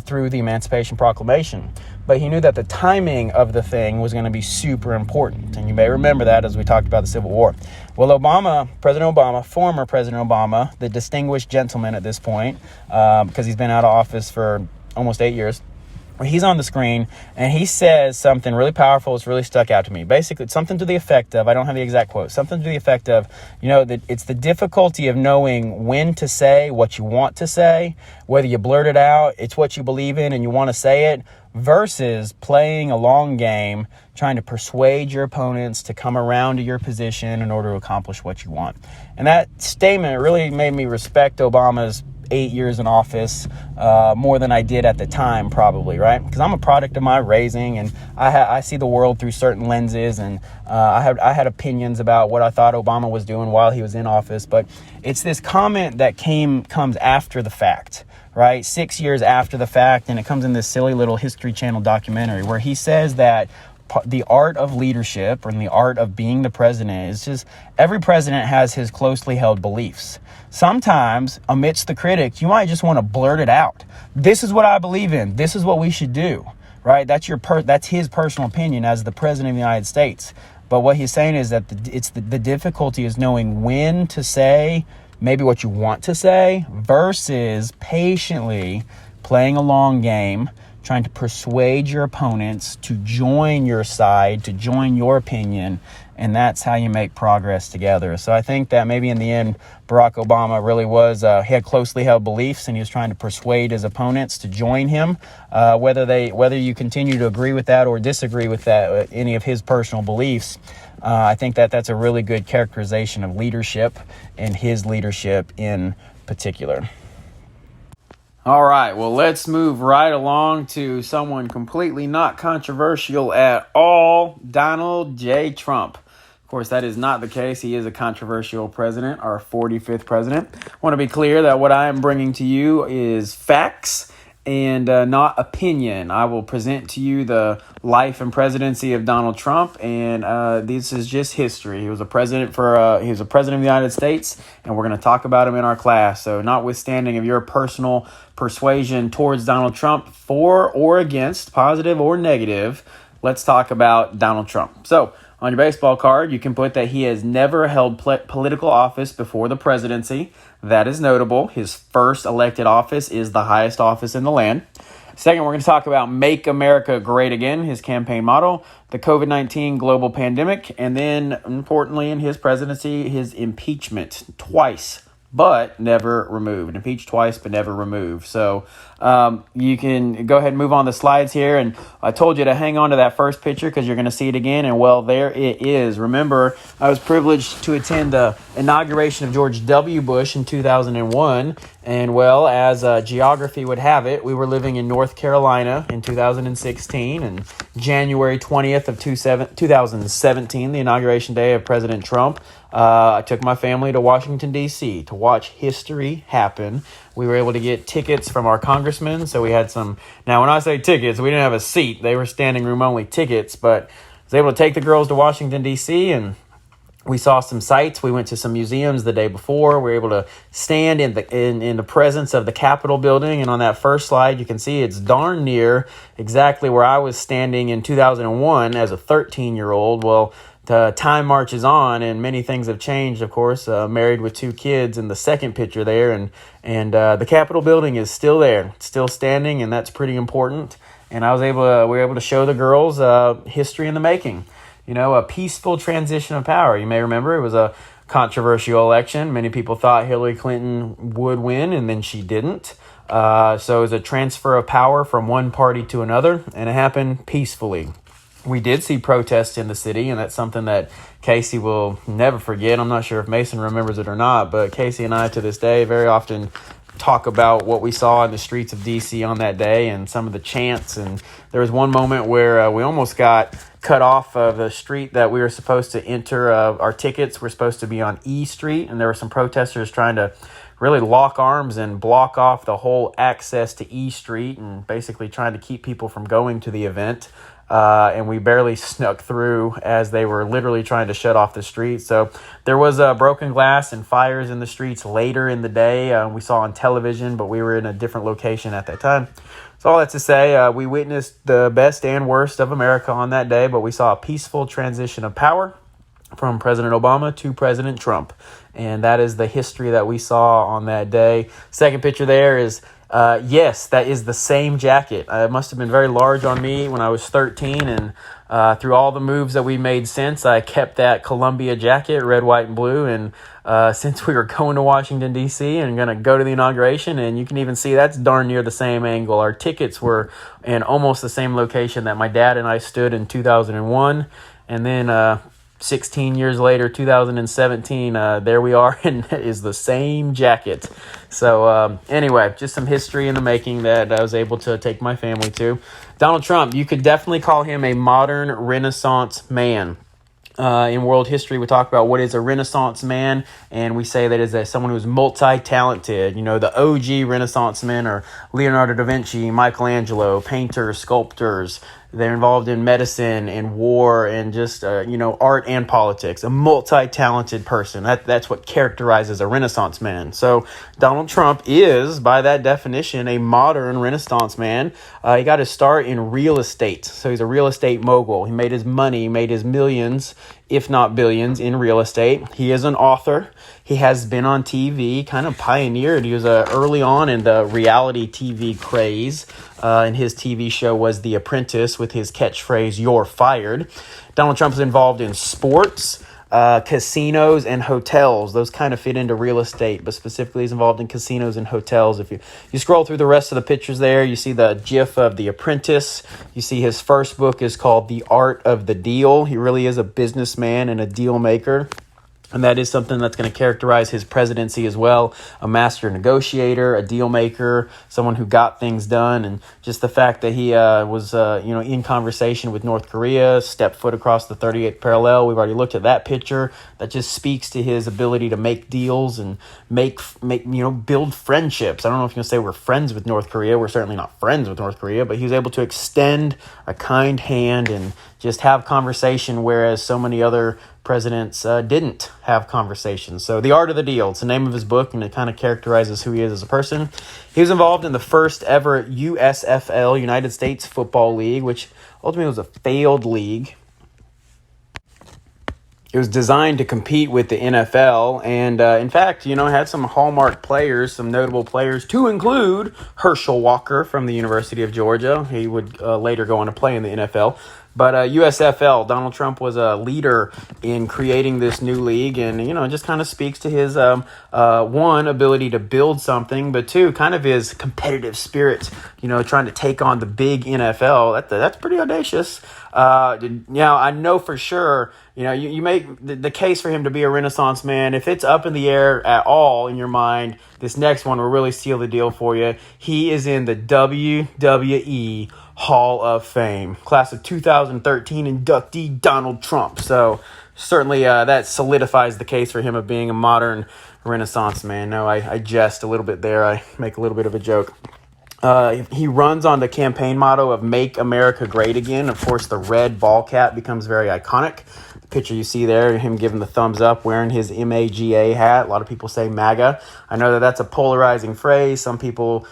through the Emancipation Proclamation. But he knew that the timing of the thing was going to be super important. And you may remember that as we talked about the Civil War. Well, former President Obama, the distinguished gentleman at this point, because he's been out of office for almost 8 years, he's on the screen and he says something really powerful. It's really stuck out to me. Basically, it's something to the effect of, I don't have the exact quote, something to the effect of, that it's the difficulty of knowing when to say what you want to say, whether you blurt it out, it's what you believe in and you want to say it, versus playing a long game, trying to persuade your opponents to come around to your position in order to accomplish what you want. And that statement really made me respect Obama's 8 years in office more than I did at the time, probably, right? Because I'm a product of my raising, and I see the world through certain lenses, and I had opinions about what I thought Obama was doing while he was in office. But it's this comment that comes after the fact, right? 6 years after the fact, and it comes in this silly little History Channel documentary where he says that the art of leadership, or the art of being the president, is just every president has his closely held beliefs. Sometimes, amidst the critics, you might just want to blurt it out. This is what I believe in. This is what we should do, right? That's his personal opinion as the president of the United States. But what he's saying is that the difficulty is knowing when to say maybe what you want to say versus patiently playing a long game, trying to persuade your opponents to join your side, to join your opinion, and that's how you make progress together. So I think that maybe in the end, Barack Obama really he had closely held beliefs, and he was trying to persuade his opponents to join him, whether you continue to agree with that or disagree with that, any of his personal beliefs. I think that's a really good characterization of leadership, and his leadership in particular. All right, well, let's move right along to someone completely not controversial at all, Donald J. Trump. Of course, that is not the case. He is a controversial president, our 45th president. I want to be clear that what I am bringing to you is facts and not opinion. I will present to you the life and presidency of Donald Trump, and this is just history. He was a president of the United States, and we're going to talk about him in our class. So, notwithstanding of your personal persuasion towards Donald Trump, for or against, positive or negative, let's talk about Donald Trump. So, on your baseball card, you can put that he has never held political office before the presidency. That is notable. His first elected office is the highest office in the land. Second, we're going to talk about Make America Great Again, his campaign motto, the COVID-19 global pandemic, and then, importantly, in his presidency, his impeachment twice but never removed. Impeached twice, but never removed. So you can go ahead and move on the slides here. And I told you to hang on to that first picture because you're going to see it again. And, well, there it is. Remember, I was privileged to attend the inauguration of George W. Bush in 2001. And, well, as geography would have it, we were living in North Carolina in 2016. And January 20th of 2017, the inauguration day of President Trump, I took my family to Washington, D.C. to watch history happen. We were able to get tickets from our congressman, so we had some. Now, when I say tickets, we didn't have a seat. They were standing room only tickets, but I was able to take the girls to Washington, D.C., and we saw some sights. We went to some museums the day before. We were able to stand in the presence of the Capitol building, and on that first slide, you can see it's darn near exactly where I was standing in 2001 as a 13-year-old. Well, the time marches on, and many things have changed, of course. Married with 2 kids in the second picture there, and the Capitol building is still there, still standing, and that's pretty important. And we were able to show the girls history in the making. You know, a peaceful transition of power. You may remember it was a controversial election. Many people thought Hillary Clinton would win, and then she didn't. So it was a transfer of power from one party to another, and it happened peacefully. We did see protests in the city, and that's something that Casey will never forget. I'm not sure if Mason remembers it or not, but Casey and I to this day very often talk about what we saw in the streets of D.C. on that day and some of the chants. And there was one moment where we almost got cut off of the street that we were supposed to enter. Our tickets were supposed to be on E Street, and there were some protesters trying to really lock arms and block off the whole access to E Street and basically trying to keep people from going to the event. And we barely snuck through as they were literally trying to shut off the street. So there was broken glass and fires in the streets later in the day. We saw on television, but we were in a different location at that time. So all that to say, we witnessed the best and worst of America on that day, but we saw a peaceful transition of power from President Obama to President Trump. And that is the history that we saw on that day. Second picture there is yes, that is the same jacket. It must have been very large on me when I was 13, and through all the moves that we made since, I kept that Columbia jacket, red, white, and blue, and since we were going to Washington, D.C. and going to go to the inauguration, and you can even see that's darn near the same angle. Our tickets were in almost the same location that my dad and I stood in 2001, and then 16 years later, 2017, there we are, and it is the same jacket. So anyway, just some history in the making that I was able to take my family to. Donald Trump, you could definitely call him a modern Renaissance man. In world history, we talk about what is a Renaissance man, and we say that is someone who's multi-talented. You know, the OG Renaissance men are Leonardo da Vinci, Michelangelo, painters, sculptors. They're involved in medicine and war and just, art and politics. A multi-talented person. That's what characterizes a Renaissance man. So Donald Trump is, by that definition, a modern Renaissance man. He got his start in real estate. So he's a real estate mogul. He made his money, he made his millions, if not billions, in real estate. He is an author. He has been on TV, kind of pioneered. He was early on in the reality TV craze, and his TV show was The Apprentice with his catchphrase, "You're fired." Donald Trump is involved in sports, casinos, and hotels. Those kind of fit into real estate, but specifically he's involved in casinos and hotels. If you scroll through the rest of the pictures there, you see the gif of The Apprentice. You see his first book is called The Art of the Deal. He really is a businessman and a deal maker. And that is something that's going to characterize his presidency as well. A master negotiator, a deal maker, someone who got things done. And just the fact that he was in conversation with North Korea, stepped foot across the 38th parallel. We've already looked at that picture. That just speaks to his ability to make deals and build friendships. I don't know if you're going to say we're friends with North Korea. We're certainly not friends with North Korea, but he was able to extend a kind hand and just have conversation, whereas so many other presidents didn't have conversations. So The Art of the Deal, it's the name of his book, and it kind of characterizes who he is as a person. He was involved in the first ever USFL, United States Football League, which ultimately was a failed league. It was designed to compete with the NFL, and in fact, had some hallmark players, some notable players, to include Herschel Walker from the University of Georgia. He would later go on to play in the NFL. But USFL, Donald Trump was a leader in creating this new league, and it just kind of speaks to his one, ability to build something, but two, kind of his competitive spirit. Trying to take on the big NFL. That's pretty audacious. I know for sure. You make the case for him to be a Renaissance man. If it's up in the air at all in your mind, this next one will really seal the deal for you. He is in the WWE Hall of Fame. Class of 2013 inductee Donald Trump. So certainly that solidifies the case for him of being a modern Renaissance man. No, I jest a little bit there. I make a little bit of a joke. He runs on the campaign motto of Make America Great Again. Of course, the red ball cap becomes very iconic. The picture you see there, him giving the thumbs up, wearing his MAGA hat. A lot of people say MAGA. I know that that's a polarizing phrase. Some people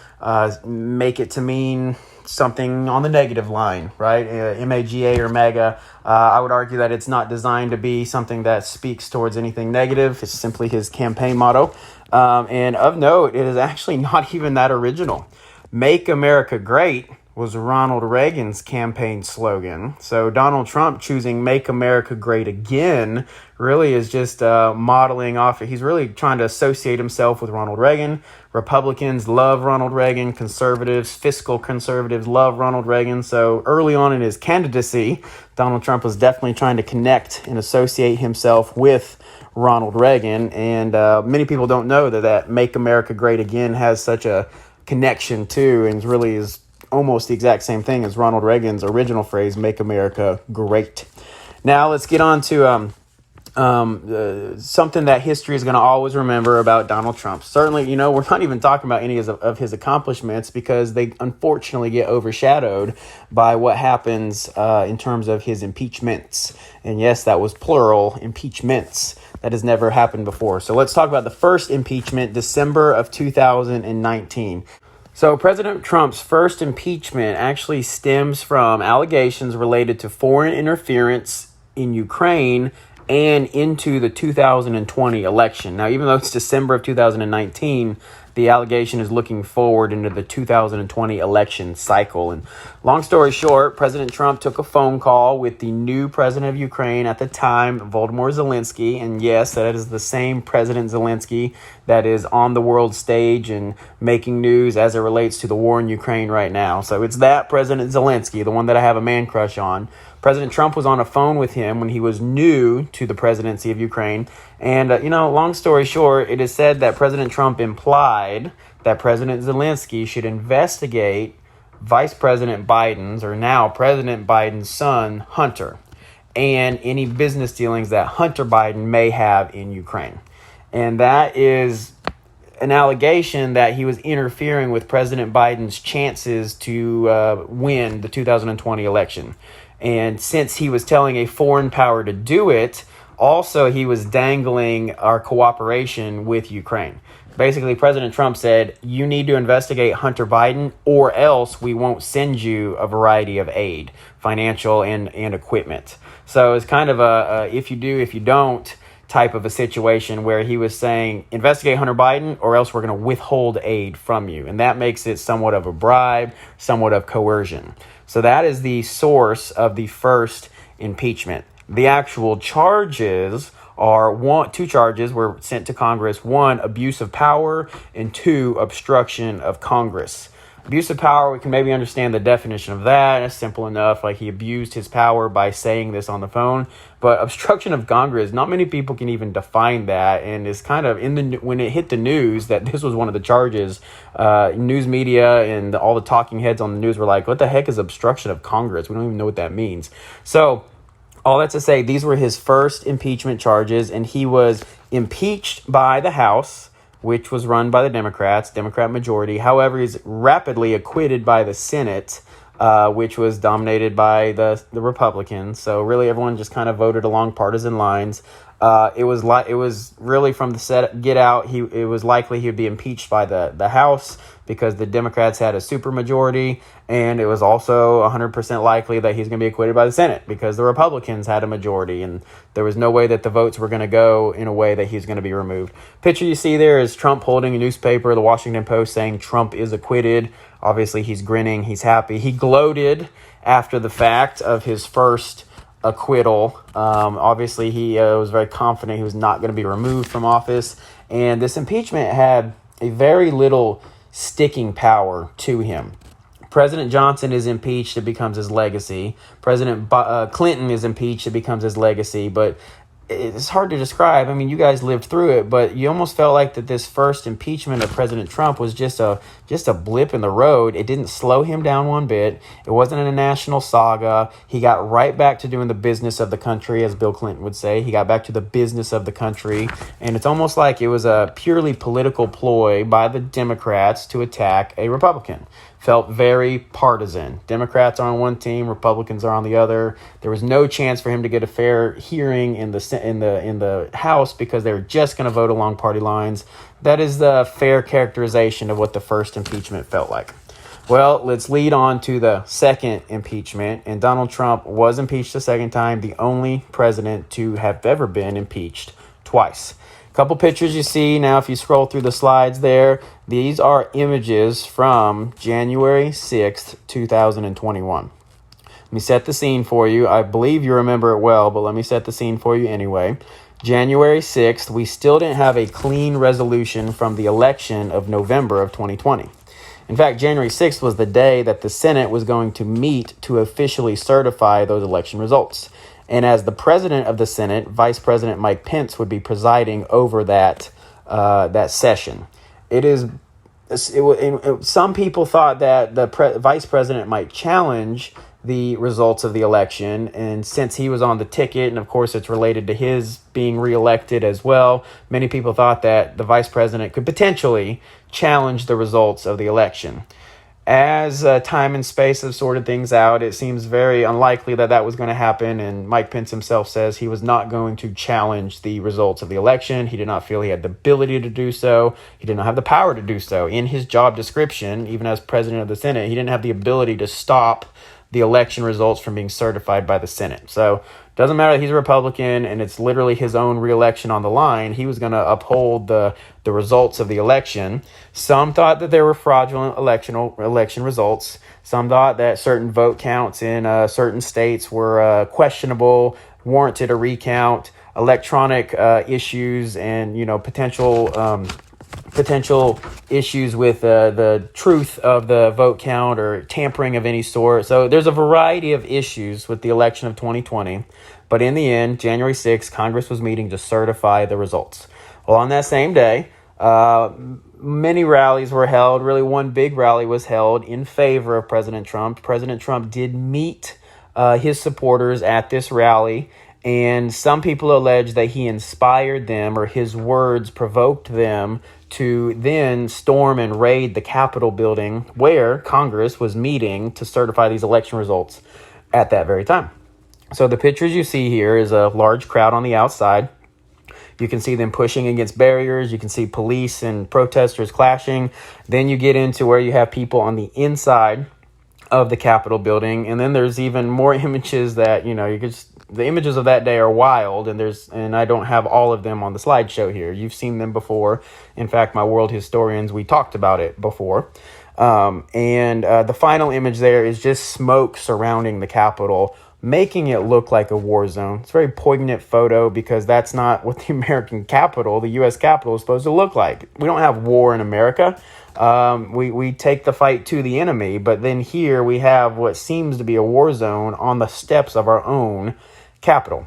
make it to mean something on the negative line, right? MAGA or MAGA. I would argue that it's not designed to be something that speaks towards anything negative. It's simply his campaign motto. And of note, it is actually not even that original. Make America Great was Ronald Reagan's campaign slogan. So Donald Trump choosing Make America Great Again really is just modeling off. He's really trying to associate himself with Ronald Reagan. Republicans love Ronald Reagan. Conservatives, fiscal conservatives love Ronald Reagan. So early on in his candidacy, Donald Trump was definitely trying to connect and associate himself with Ronald Reagan. And many people don't know that Make America Great Again has such a connection to, and really is almost the exact same thing as Ronald Reagan's original phrase, Make America Great. Now let's get on to something that history is going to always remember about Donald Trump. Certainly, we're not even talking about any of his accomplishments because they unfortunately get overshadowed by what happens in terms of his impeachments. And yes, that was plural, impeachments. That has never happened before. So let's talk about the first impeachment, December of 2019. So President Trump's first impeachment actually stems from allegations related to foreign interference in Ukraine and into the 2020 election. Now, even though it's December of 2019, the allegation is looking forward into the 2020 election cycle. And long story short, President Trump took a phone call with the new president of Ukraine at the time, Volodymyr Zelensky. And yes, that is the same President Zelensky that is on the world stage and making news as it relates to the war in Ukraine right now. So it's that President Zelensky, the one that I have a man crush on. President Trump was on a phone with him when he was new to the presidency of Ukraine. And, long story short, it is said that President Trump implied that President Zelensky should investigate Vice President Biden's, or now President Biden's son, Hunter, and any business dealings that Hunter Biden may have in Ukraine. And that is an allegation that he was interfering with President Biden's chances to win the 2020 election. And since he was telling a foreign power to do it, also he was dangling our cooperation with Ukraine. Basically, President Trump said, you need to investigate Hunter Biden or else we won't send you a variety of aid, financial and equipment. So it's kind of a if you do, if you don't type of a situation where he was saying, investigate Hunter Biden or else we're going to withhold aid from you. And that makes it somewhat of a bribe, somewhat of coercion. So that is the source of the first impeachment. The actual charges are two charges were sent to Congress. One, abuse of power, and two, obstruction of Congress. Abuse of power, we can maybe understand the definition of that. It's simple enough. Like, he abused his power by saying this on the phone. But obstruction of Congress, not many people can even define that. And it's kind of when it hit the news that this was one of the charges, news media and all the talking heads on the news were like, what the heck is obstruction of Congress? We don't even know what that means. So all that to say, these were his first impeachment charges, and he was impeached by the House, which was run by the Democrats, Democrat majority. However, he's rapidly acquitted by the Senate, which was dominated by the Republicans. So really everyone just kind of voted along partisan lines. It was really from the get out. It was likely he would be impeached by the House because the Democrats had a supermajority, and it was also 100% likely that he's going to be acquitted by the Senate because the Republicans had a majority, and there was no way that the votes were going to go in a way that he's going to be removed. Picture you see there is Trump holding a newspaper, the Washington Post, saying Trump is acquitted. Obviously, he's grinning. He's happy. He gloated after the fact of his first acquittal. Obviously, he was very confident he was not going to be removed from office. And this impeachment had a very little sticking power to him. President Johnson is impeached, it becomes his legacy. President Clinton is impeached, it becomes his legacy. But it's hard to describe. I mean, you guys lived through it, but you almost felt like that this first impeachment of President Trump was just a blip in the road. It didn't slow him down one bit. It wasn't a national saga. He got right back to doing the business of the country, as Bill Clinton would say. He got back to the business of the country, and it's almost like it was a purely political ploy by the Democrats to attack a Republican. Felt very partisan. Democrats are on one team, Republicans are on the other. There was no chance for him to get a fair hearing in the House because they were just going to vote along party lines. That is the fair characterization of what the first impeachment felt like. Well, let's lead on to the second impeachment. And Donald Trump was impeached a second time, the only president to have ever been impeached twice. Couple pictures you see now if you scroll through the slides there. These are images from January 6th, 2021. Let me set the scene for you. I believe you remember it well, but let me set the scene for you anyway. January 6th, we still didn't have a clean resolution from the election of November of 2020. In fact, January 6th was the day that the Senate was going to meet to officially certify those election results. And as the president of the Senate, Vice President Mike Pence would be presiding over that session. Some people thought that the vice president might challenge the results of the election, and since he was on the ticket, and of course it's related to his being reelected as well, many people thought that the vice president could potentially challenge the results of the election. As time and space have sorted things out, it seems very unlikely that was going to happen, and Mike Pence himself says he was not going to challenge the results of the election. He did not feel he had the ability to do so. He did not have the power to do so. In his job description, even as president of the Senate, he didn't have the ability to stop the election results from being certified by the Senate. So it doesn't matter that he's a Republican and it's literally his own reelection on the line. He was going to uphold the results of the election. Some thought that there were fraudulent election results. Some thought that certain vote counts in certain states were questionable, warranted a recount, electronic issues, and potential issues with the truth of the vote count or tampering of any sort. So there's a variety of issues with the election of 2020. But in the end, January 6th, Congress was meeting to certify the results. Well, on that same day, many rallies were held. Really, one big rally was held in favor of President Trump. President Trump did meet his supporters at this rally, and some people allege that he inspired them, or his words provoked them to then storm and raid the Capitol building where Congress was meeting to certify these election results at that very time. So the pictures you see here is a large crowd on the outside. You can see them pushing against barriers. You can see police and protesters clashing. Then you get into where you have people on the inside of the Capitol building. And then there's even more images that, the images of that day are wild, and I don't have all of them on the slideshow here. You've seen them before. In fact, my world historians, we talked about it before. The final image there is just smoke surrounding the Capitol, making it look like a war zone. It's a very poignant photo because that's not what the American Capitol, the U.S. Capitol, is supposed to look like. We don't have war in America. We take the fight to the enemy, but then here we have what seems to be a war zone on the steps of our own Capitol.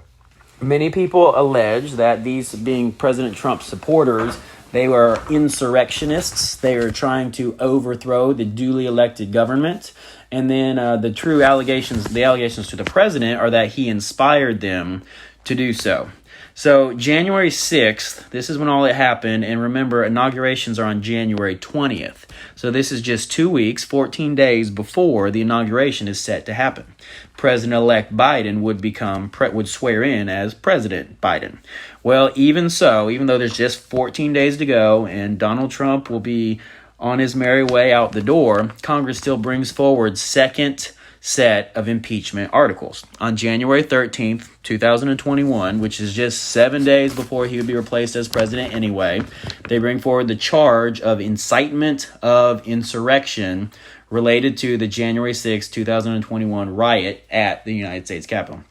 Many people allege that these being President Trump's supporters, they were insurrectionists. They were trying to overthrow the duly elected government. And then the allegations to the president are that he inspired them to do so. So January 6th, this is when all it happened. And remember, inaugurations are on January 20th. So this is just 2 weeks, 14 days before the inauguration is set to happen. President-elect Biden would swear in as President Biden. Well, even so, even though there's just 14 days to go and Donald Trump will be on his merry way out the door, Congress still brings forward second set of impeachment articles. On January 13th, 2021, which is just 7 days before he would be replaced as president anyway, they bring forward the charge of incitement of insurrection related to the January 6th, 2021 riot at the United States Capitol.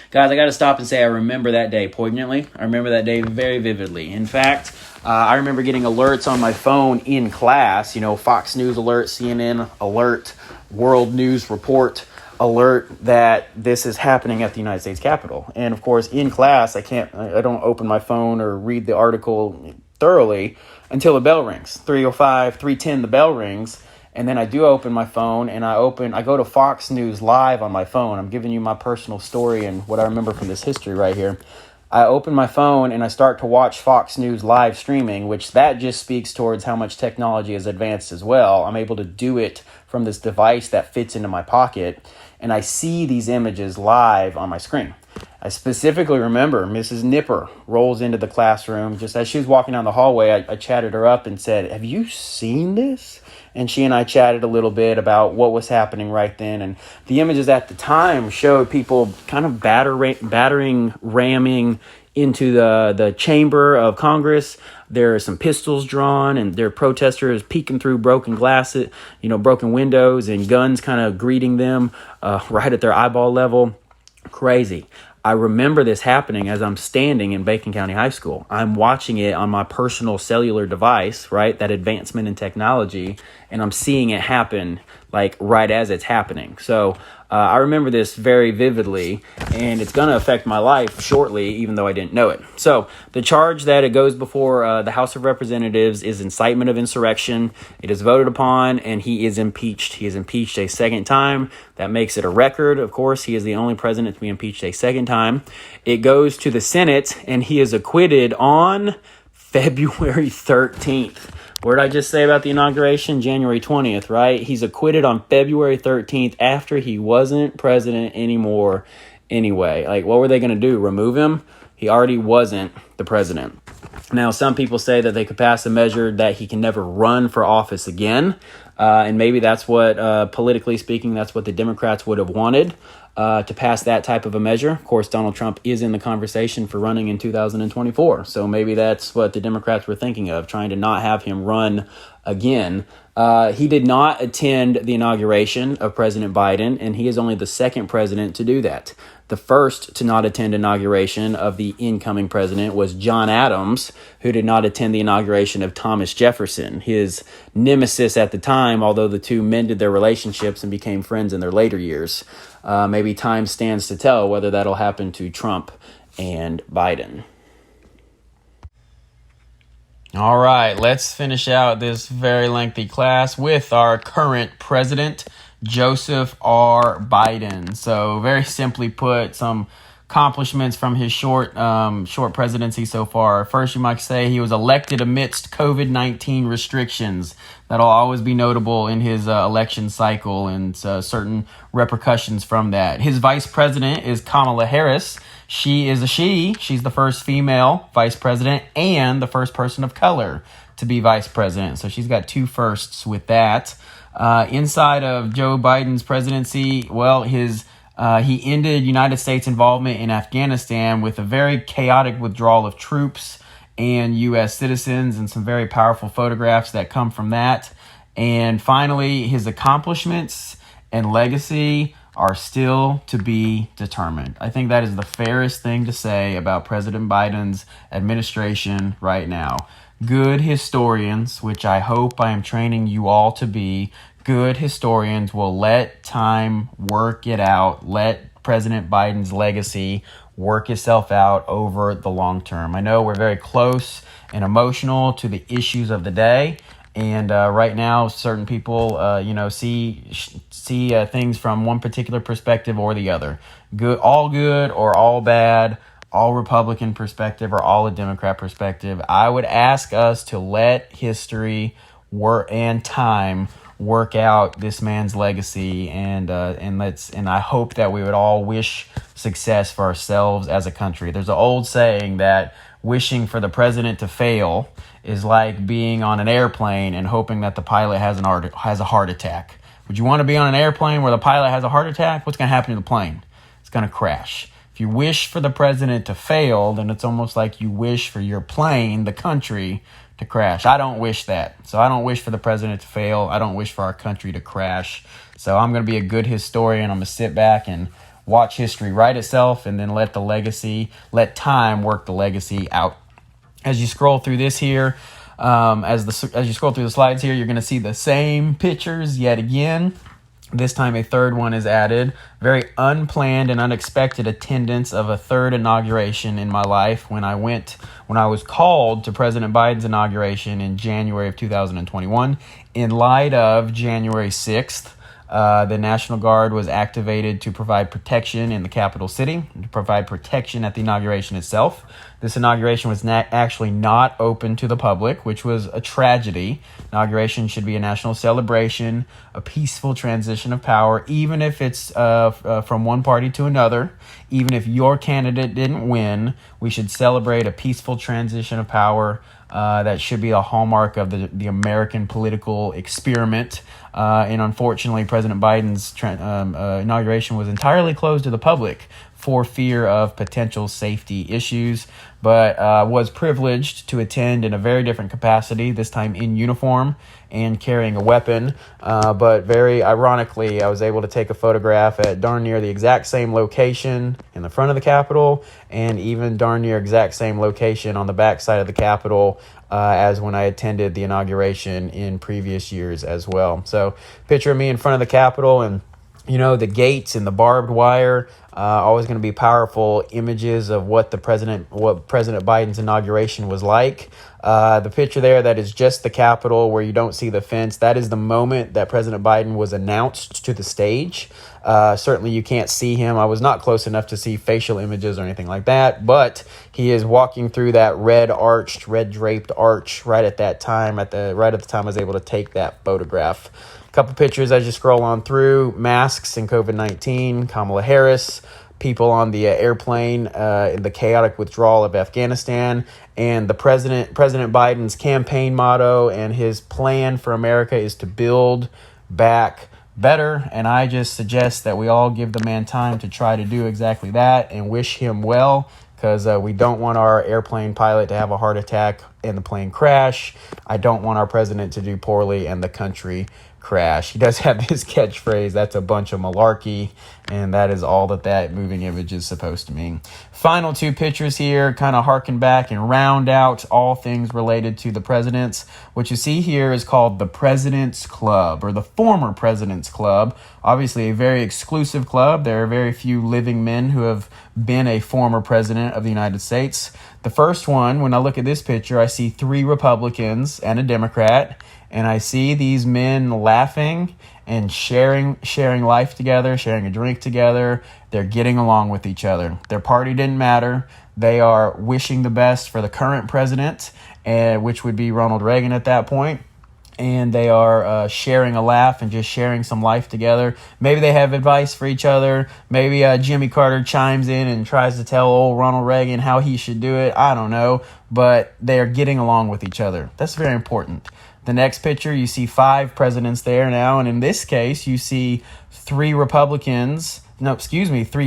Guys, I got to stop and say I remember that day poignantly. I remember that day very vividly. In fact, I remember getting alerts on my phone in class, Fox News alert, CNN alert, World News Report alert that this is happening at the United States Capitol. And of course, in class, I don't open my phone or read the article thoroughly until the bell rings. 3:05, 3:10, the bell rings. And then I do open my phone and I go to Fox News Live on my phone. I'm giving you my personal story and what I remember from this history right here. I open my phone and I start to watch Fox News live streaming, which that just speaks towards how much technology has advanced as well. I'm able to do it from this device that fits into my pocket, and I see these images live on my screen. I specifically remember Mrs. Nipper rolls into the classroom. Just as she was walking down the hallway, I chatted her up and said, "Have you seen this?" And she and I chatted a little bit about what was happening right then. And the images at the time showed people kind of ramming into the chamber of Congress. There are some pistols drawn, and there are protesters peeking through broken glasses, broken windows, and guns kind of greeting them right at their eyeball level. Crazy. I remember this happening as I'm standing in Bacon County High School. I'm watching it on my personal cellular device, right? That advancement in technology, and I'm seeing it happen like right as it's happening. So I remember this very vividly, and it's going to affect my life shortly, even though I didn't know it. So the charge that it goes before the House of Representatives is incitement of insurrection. It is voted upon, and he is impeached. He is impeached a second time. That makes it a record. Of course, he is the only president to be impeached a second time. It goes to the Senate, and he is acquitted on February 13th. What did I just say about the inauguration? January 20th, right? He's acquitted on February 13th after he wasn't president anymore anyway. Like, what were they going to do? Remove him? He already wasn't the president. Now, some people say that they could pass a measure that he can never run for office again. And maybe that's what, politically speaking, that's what the Democrats would have wanted, to pass that type of a measure. Of course, Donald Trump is in the conversation for running in 2024. So maybe that's what the Democrats were thinking of, trying to not have him run again. He did not attend the inauguration of President Biden, and he is only the second president to do that. The first to not attend inauguration of the incoming president was John Adams, who did not attend the inauguration of Thomas Jefferson, his nemesis at the time, although the two mended their relationships and became friends in their later years. Maybe time stands to tell whether that'll happen to Trump and Biden. All right, let's finish out this very lengthy class with our current president, Joseph R. Biden. So very simply put, some accomplishments from his short presidency so far. First, you might say he was elected amidst COVID-19 restrictions. That'll always be notable in his election cycle and certain repercussions from that. His vice president is Kamala Harris. She is a she. She's the first female vice president and the first person of color to be vice president. So she's got two firsts with that. Inside of Joe Biden's presidency, well, he ended United States involvement in Afghanistan with a very chaotic withdrawal of troops and U.S. citizens, and some very powerful photographs that come from that. And finally, his accomplishments and legacy are still to be determined. I think that is the fairest thing to say about President Biden's administration right now. Good historians, which I hope I am training you all to be, good historians will let time work it out, let President Biden's legacy work itself out over the long term. I know we're very close and emotional to the issues of the day, and right now certain people see things from one particular perspective or the other. Good or all bad, all Republican perspective or all a Democrat perspective. I would ask us to let history and time work out this man's legacy, and I hope that we would all wish success for ourselves as a country. There's an old saying that wishing for the president to fail is like being on an airplane and hoping that the pilot has a heart attack. Would you want to be on an airplane where the pilot has a heart attack? What's going to happen to the plane? It's going to crash. If you wish for the president to fail, then it's almost like you wish for your plane, the country, to crash. I don't wish that. So I don't wish for the president to fail. I don't wish for our country to crash. So I'm going to be a good historian. I'm going to sit back and watch history write itself and then let time work the legacy out. As you scroll through this here, as you scroll through the slides here, you're going to see the same pictures yet again. This time a third one is added. Very unplanned and unexpected attendance of a third inauguration in my life when I was called to President Biden's inauguration in January of 2021. In light of January 6th, the National Guard was activated to provide protection in the capital city, to provide protection at the inauguration itself. This inauguration was actually not open to the public, which was a tragedy. Inauguration should be a national celebration, a peaceful transition of power, even if it's from one party to another. Even if your candidate didn't win, we should celebrate a peaceful transition of power. That should be a hallmark of the American political experiment. And unfortunately, President Biden's inauguration was entirely closed to the public for fear of potential safety issues, but was privileged to attend in a very different capacity, this time in uniform and carrying a weapon. But very ironically, I was able to take a photograph at darn near the exact same location in the front of the Capitol and even darn near exact same location on the back side of the Capitol as when I attended the inauguration in previous years as well. So picture of me in front of the Capitol, and the gates and the barbed wire, always going to be powerful images of what President Biden's inauguration was like. The picture there, that is just the Capitol where you don't see the fence. That is the moment that President Biden was announced to the stage. Certainly you can't see him. I was not close enough to see facial images or anything like that, but he is walking through that red draped arch right at that time. Right at the time I was able to take that photograph. Couple pictures as you scroll on through: masks and COVID-19, Kamala Harris, people on the airplane, the chaotic withdrawal of Afghanistan, and the President Biden's campaign motto and his plan for America is to build back better. And I just suggest that we all give the man time to try to do exactly that and wish him well, because we don't want our airplane pilot to have a heart attack and the plane crash. I don't want our president to do poorly and the country crash. He does have this catchphrase, "That's a bunch of malarkey," and that is all that moving image is supposed to mean. Final two pictures here kind of harken back and round out all things related to the presidents. What you see here is called the President's Club, or the Former President's Club. Obviously a very exclusive club. There are very few living men who have been a former president of the United States. The first one, when I look at this picture, I see 3 Republicans and a Democrat. And I see these men laughing and sharing life together, sharing a drink together. They're getting along with each other. Their party didn't matter. They are wishing the best for the current president, which would be Ronald Reagan at that point. And they are sharing a laugh and just sharing some life together. Maybe they have advice for each other. Maybe Jimmy Carter chimes in and tries to tell old Ronald Reagan how he should do it. I don't know. But they are getting along with each other. That's very important. The next picture, you see 5 presidents there now. And in this case, you see 3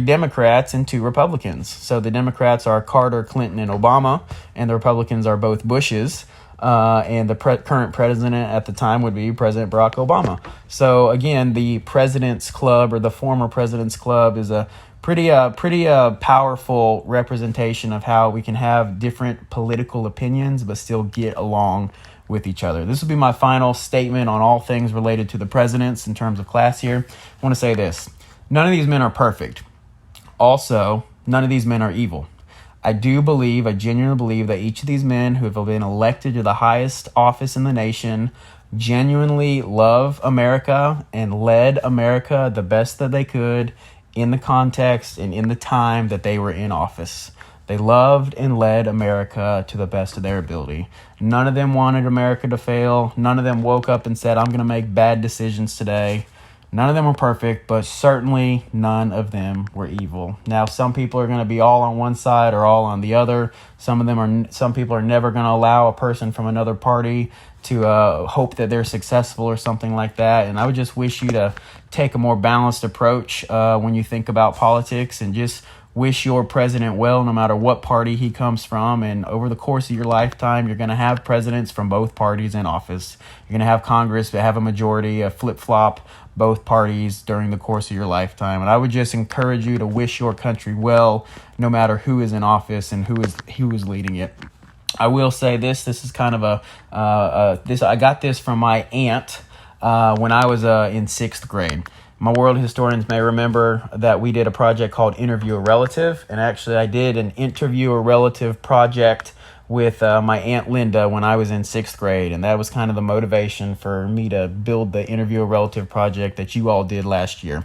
Democrats and 2 Republicans. So the Democrats are Carter, Clinton, and Obama. And the Republicans are both Bushes. And the current president at the time would be President Barack Obama. So again, the President's Club, or the Former President's Club, is a pretty powerful representation of how we can have different political opinions but still get along with each other. This will be my final statement on all things related to the presidents in terms of class here. I want to say this: none of these men are perfect. Also, none of these men are evil. I genuinely believe that each of these men who have been elected to the highest office in the nation genuinely love America and led America the best that they could in the context and in the time that they were in office. They loved and led America to the best of their ability. None of them wanted America to fail. None of them woke up and said, "I'm going to make bad decisions today." None of them were perfect, but certainly none of them were evil. Now, some people are going to be all on one side or all on the other. Some people are never going to allow a person from another party to hope that they're successful or something like that. And I would just wish you to take a more balanced approach when you think about politics, and just wish your president well, no matter what party he comes from. And over the course of your lifetime, you're going to have presidents from both parties in office. You're going to have Congress that have a majority, a flip-flop, both parties during the course of your lifetime. And I would just encourage you to wish your country well, no matter who is in office and who is leading it. I will say this is kind of I got this from my aunt when I was in 6th grade. My world historians may remember that we did a project called Interview a Relative, and actually I did an Interview a Relative project with my Aunt Linda when I was in 6th grade, and that was kind of the motivation for me to build the Interview a Relative project that you all did last year.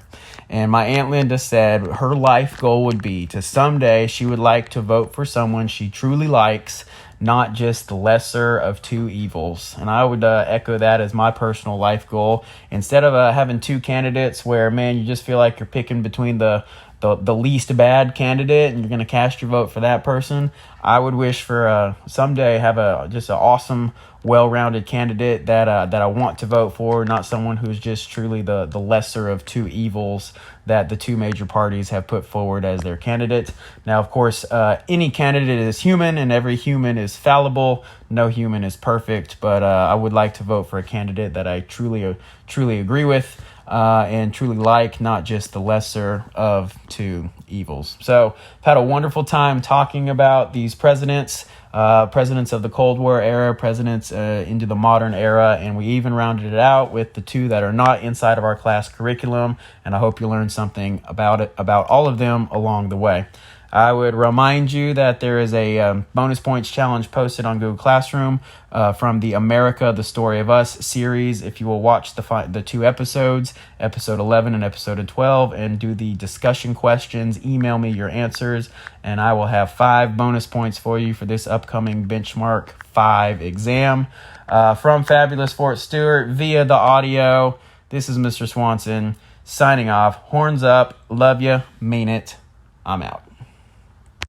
And my Aunt Linda said her life goal would be to someday she would like to vote for someone she truly likes, not just the lesser of two evils. And I would echo that as my personal life goal. Instead of having two candidates where, man, you just feel like you're picking between the least bad candidate and you're going to cast your vote for that person, I would wish for someday have just an awesome, well-rounded candidate that I want to vote for, not someone who's just truly the lesser of two evils that the two major parties have put forward as their candidate. Now, of course, any candidate is human, and every human is fallible. No human is perfect, but I would like to vote for a candidate that I truly agree with and truly like, not just the lesser of two evils. So I've had a wonderful time talking about these presidents of the Cold War era, presidents into the modern era, and we even rounded it out with the two that are not inside of our class curriculum, and I hope you learned something about all of them along the way. I would remind you that there is a bonus points challenge posted on Google Classroom from the America, the Story of Us series. If you will watch the two episodes, episode 11 and episode 12, and do the discussion questions, email me your answers, and I will have 5 bonus points for you for this upcoming Benchmark 5 exam. From fabulous Fort Stewart via the audio, this is Mr. Swanson signing off. Horns up. Love you. Mean it. I'm out.